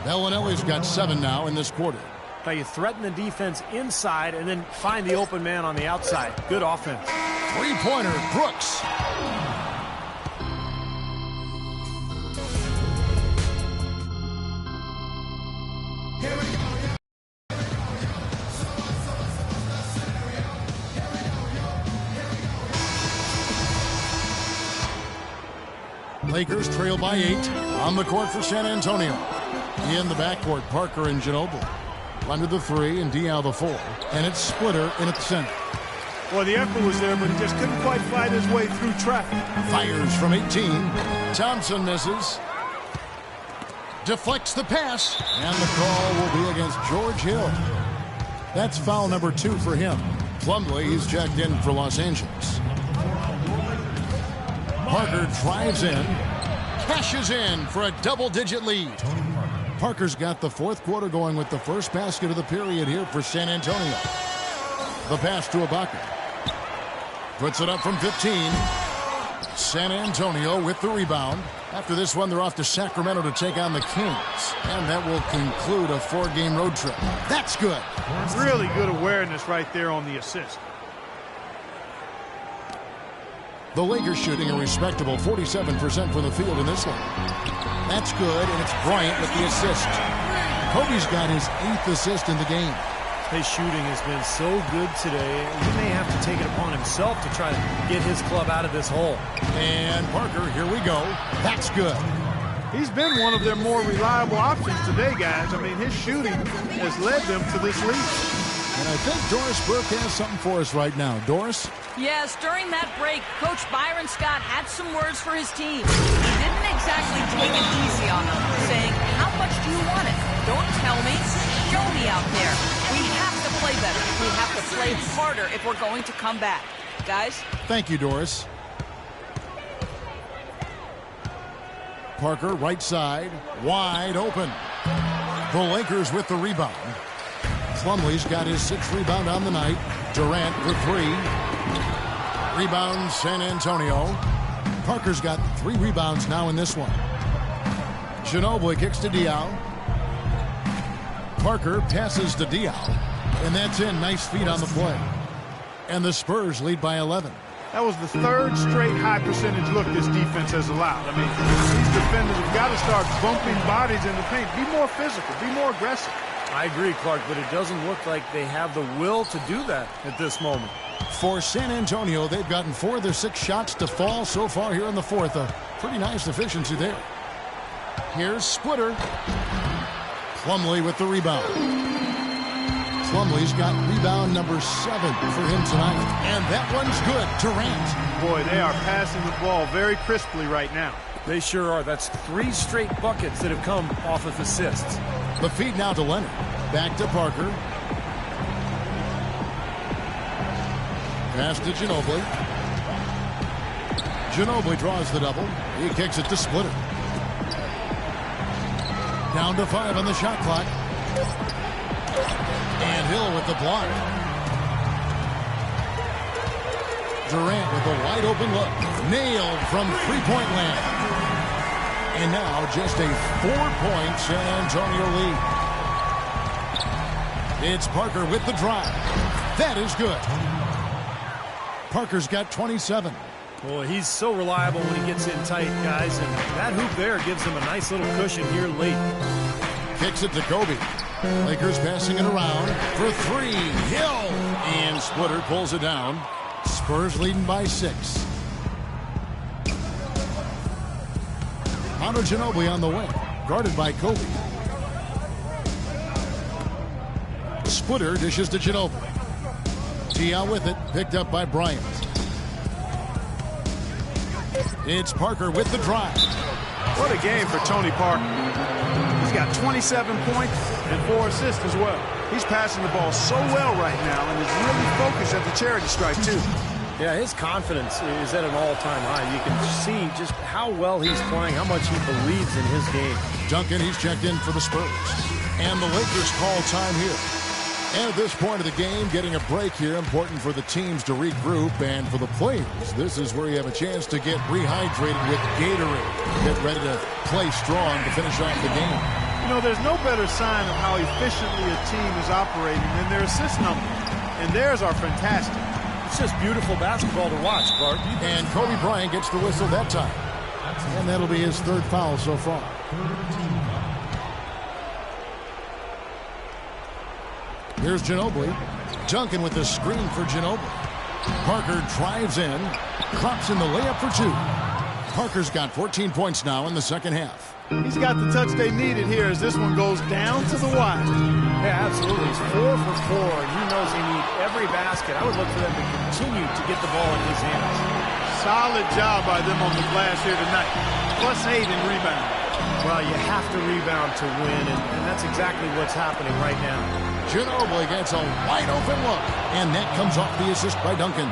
Bellinelli's got 7 now in this quarter. Now you threaten the defense inside and then find the open man on the outside. Good offense. 3-pointer, Brooks. Lakers trail by 8 on the court for San Antonio. In the backcourt, Parker and Ginobili. Under the 3 and Diaw the 4. And it's Splitter in at the center. Well, the effort was there, but he just couldn't quite fight his way through traffic. Fires from 18. Thompson misses. Deflects the pass. And the call will be against George Hill. That's foul number 2 for him. Plumlee, he's checked in for Los Angeles. Parker drives in. Cashes in for a double-digit lead. Parker's got the 4th quarter going with the first basket of the period here for San Antonio. The pass to Ibaka. Puts it up from 15. San Antonio with the rebound. After this one, they're off to Sacramento to take on the Kings. And that will conclude a 4-game road trip. That's good. Really good awareness right there on the assist. The Lakers shooting a respectable 47% from the field in this one. That's good, and it's Bryant with the assist. Kobe's got his 8th assist in the game. His shooting has been so good today. He may have to take it upon himself to try to get his club out of this hole. And Parker, here we go. That's good. He's been one of their more reliable options today, guys. I mean, his shooting has led them to this lead. And I think Doris Burke has something for us right now. Doris? Yes, during that break, Coach Byron Scott had some words for his team. He didn't exactly take it easy on them, saying, how much do you want it? Don't tell me. Show me out there. We have to play better. We have to play harder if we're going to come back. Guys? Thank you, Doris. Parker, right side, wide open. The Lakers with the rebound. Plumlee's got his 6th rebound on the night. Durant for 3. Rebound, San Antonio. Parker's got 3 rebounds now in this one. Ginobili kicks to Diaw. Parker passes to Diallo, and that's in. Nice feet on the play. And the Spurs lead by 11. That was the third straight high percentage look this defense has allowed. I mean, these defenders have got to start bumping bodies in the paint. Be more physical. Be more aggressive. I agree, Clark, but it doesn't look like they have the will to do that at this moment. For San Antonio, they've gotten 4 of their 6 shots to fall so far here in the fourth. A pretty nice efficiency there. Here's Splitter. Plumlee with the rebound. Plumlee's got rebound number 7 for him tonight. And that one's good. Durant. Boy, they are passing the ball very crisply right now. They sure are. That's 3 straight buckets that have come off of assists. The feed now to Leonard. Back to Parker. Pass to Ginobili. Ginobili draws the double. He kicks it to Splitter. Down to 5 on the shot clock. And Hill with the block. Durant with a wide open look. Nailed from three-point land. And now just a 4-point San Antonio lead. It's Parker with the drive. That is good. Parker's got 27. Boy, he's so reliable when he gets in tight, guys, and that hoop there gives him a nice little cushion here late. Kicks it to Kobe. Lakers passing it around for 3. Hill. And Splitter pulls it down. Spurs leading by 6. Manu Ginobili on the wing, guarded by Kobe. Splitter dishes to Ginobili. Diallo with it, picked up by Bryant. It's Parker with the drive. What a game for Tony Parker. He's got 27 points and 4 assists as well. He's passing the ball so well right now and is really focused at the charity stripe, too. Yeah, his confidence is at an all-time high. You can see just how well he's playing, how much he believes in his game. Duncan, he's checked in for the Spurs. And the Lakers call time here. And at this point of the game, getting a break here, important for the teams to regroup. And for the players, this is where you have a chance to get rehydrated with Gatorade. Get ready to play strong to finish off the game. You know, there's no better sign of how efficiently a team is operating than their assist numbers. And theirs are fantastic. It's just beautiful basketball to watch, Clark. And Kobe Bryant gets the whistle that time. And that'll be his 3rd foul so far. Here's Ginobili. Duncan with the screen for Ginobili. Parker drives in. Drops in the layup for 2. Parker's got 14 points now in the second half. He's got the touch they needed here as this one goes down to the wire. Yeah, absolutely. He's 4 for 4, and he knows they need every basket. I would look for them to continue to get the ball in his hands. Solid job by them on the glass here tonight. +8 in rebound. Well, you have to rebound to win, and that's exactly what's happening right now. Ginobili gets a wide open look, and that comes off the assist by Duncan.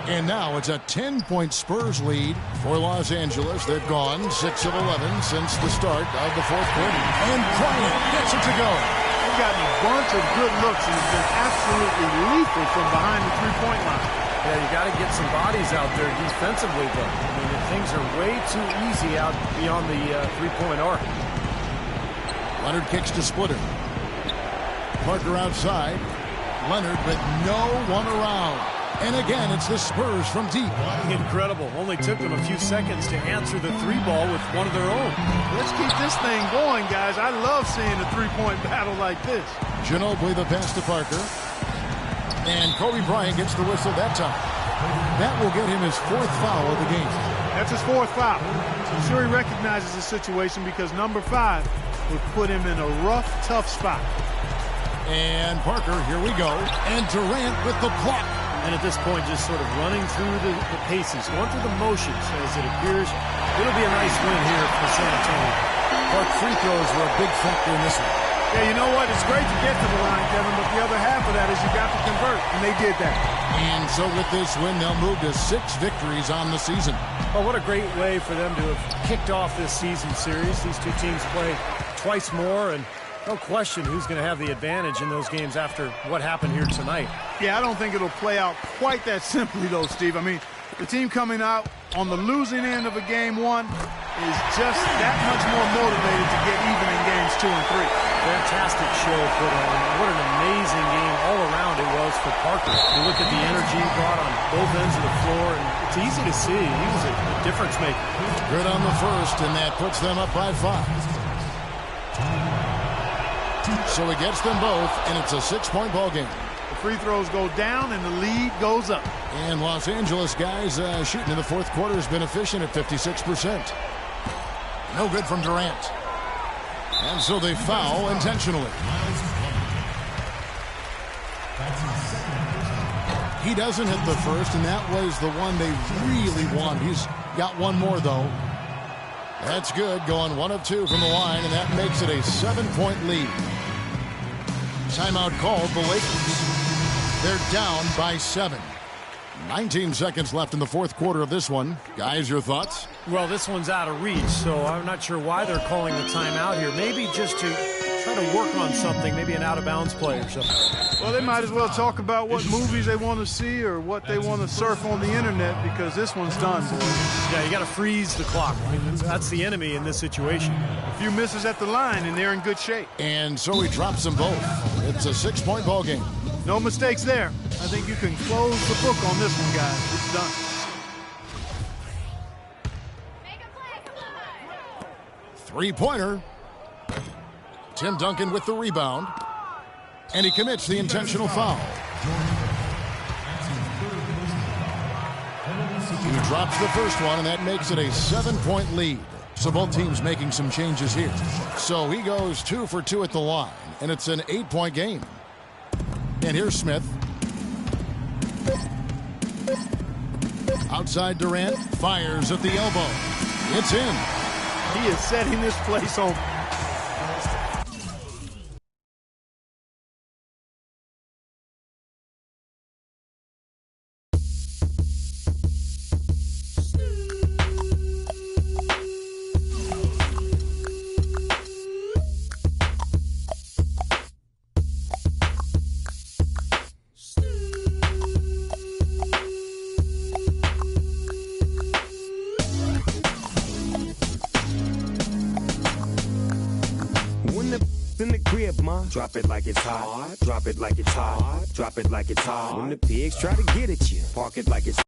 And now it's a 10-point Spurs lead for Los Angeles. They've gone 6 of 11 since the start of the 4th quarter. And Bryant gets it to go. They've gotten a bunch of good looks and has been absolutely lethal from behind the three-point line. Yeah, you got to get some bodies out there defensively, though. I mean, things are way too easy out beyond the three-point arc. Leonard kicks to Splitter. Parker outside. Leonard with no one around. And again, it's the Spurs from deep. Incredible. Only took them a few seconds to answer the 3-ball with one of their own. Let's keep this thing going, guys. I love seeing a three-point battle like this. Ginobili the pass to Parker. And Kobe Bryant gets the whistle that time. That will get him his 4th foul of the game. That's his 4th foul. I'm sure he recognizes the situation because number 5 would put him in a rough, tough spot. And Parker, here we go. And Durant with the block. And at this point, just sort of running through the paces, going through the motions as it appears. It'll be a nice win here for San Antonio. Clark, free throws were a big factor in this one. Yeah, you know what? It's great to get to the line, Kevin, but the other half of that is you got to convert, and they did that. And so with this win, they'll move to 6 victories on the season. Well, what a great way for them to have kicked off this season series. These two teams play twice more, and no question who's going to have the advantage in those games after what happened here tonight. Yeah, I don't think it'll play out quite that simply, though, Steve. I mean, the team coming out on the losing end of a game 1 is just that much more motivated to get even in games 2 and 3. Fantastic show put on. What an amazing game all around it was for Parker. You look at the energy he brought on both ends of the floor, and it's easy to see. He was a difference maker. Good on the first, and that puts them up by 5. So he gets them both, and it's a 6-point ball game. The free throws go down, and the lead goes up. And Los Angeles guys shooting in the fourth quarter has been efficient at 56%. No good from Durant. And so they foul intentionally. He doesn't hit the first, and that was the one they really wanted. He's got one more, though. That's good, going 1 of 2 from the line, and that makes it a 7-point lead. Timeout called the Lakers. They're down by 7. 19 seconds left in the fourth quarter of this one. Guys, your thoughts? Well, this one's out of reach, so I'm not sure why they're calling the timeout here. Maybe just to try to work on something, maybe an out-of-bounds play or something. Well, they might as well talk about what movies they want to see or what they want to surf on the internet, because this one's done, boys. Yeah, you got to freeze the clock. I mean, that's the enemy in this situation. A few misses at the line, and they're in good shape. And so he drops them both. It's a 6-point ball game. No mistakes there. I think you can close the book on this one, guys. It's done. Three-pointer. Tim Duncan with the rebound. And he commits the intentional foul. He drops the first one, and that makes it a 7-point lead. So both teams making some changes here. So he goes 2 for 2 at the line, and it's an 8-point game. And here's Smith. Outside Durant, fires at the elbow. It's in. He is setting this place on. In the crib, ma. Drop it like it's hot. Drop it like it's hot. Drop it like it's hot. When the pigs try to get at you, park it like it's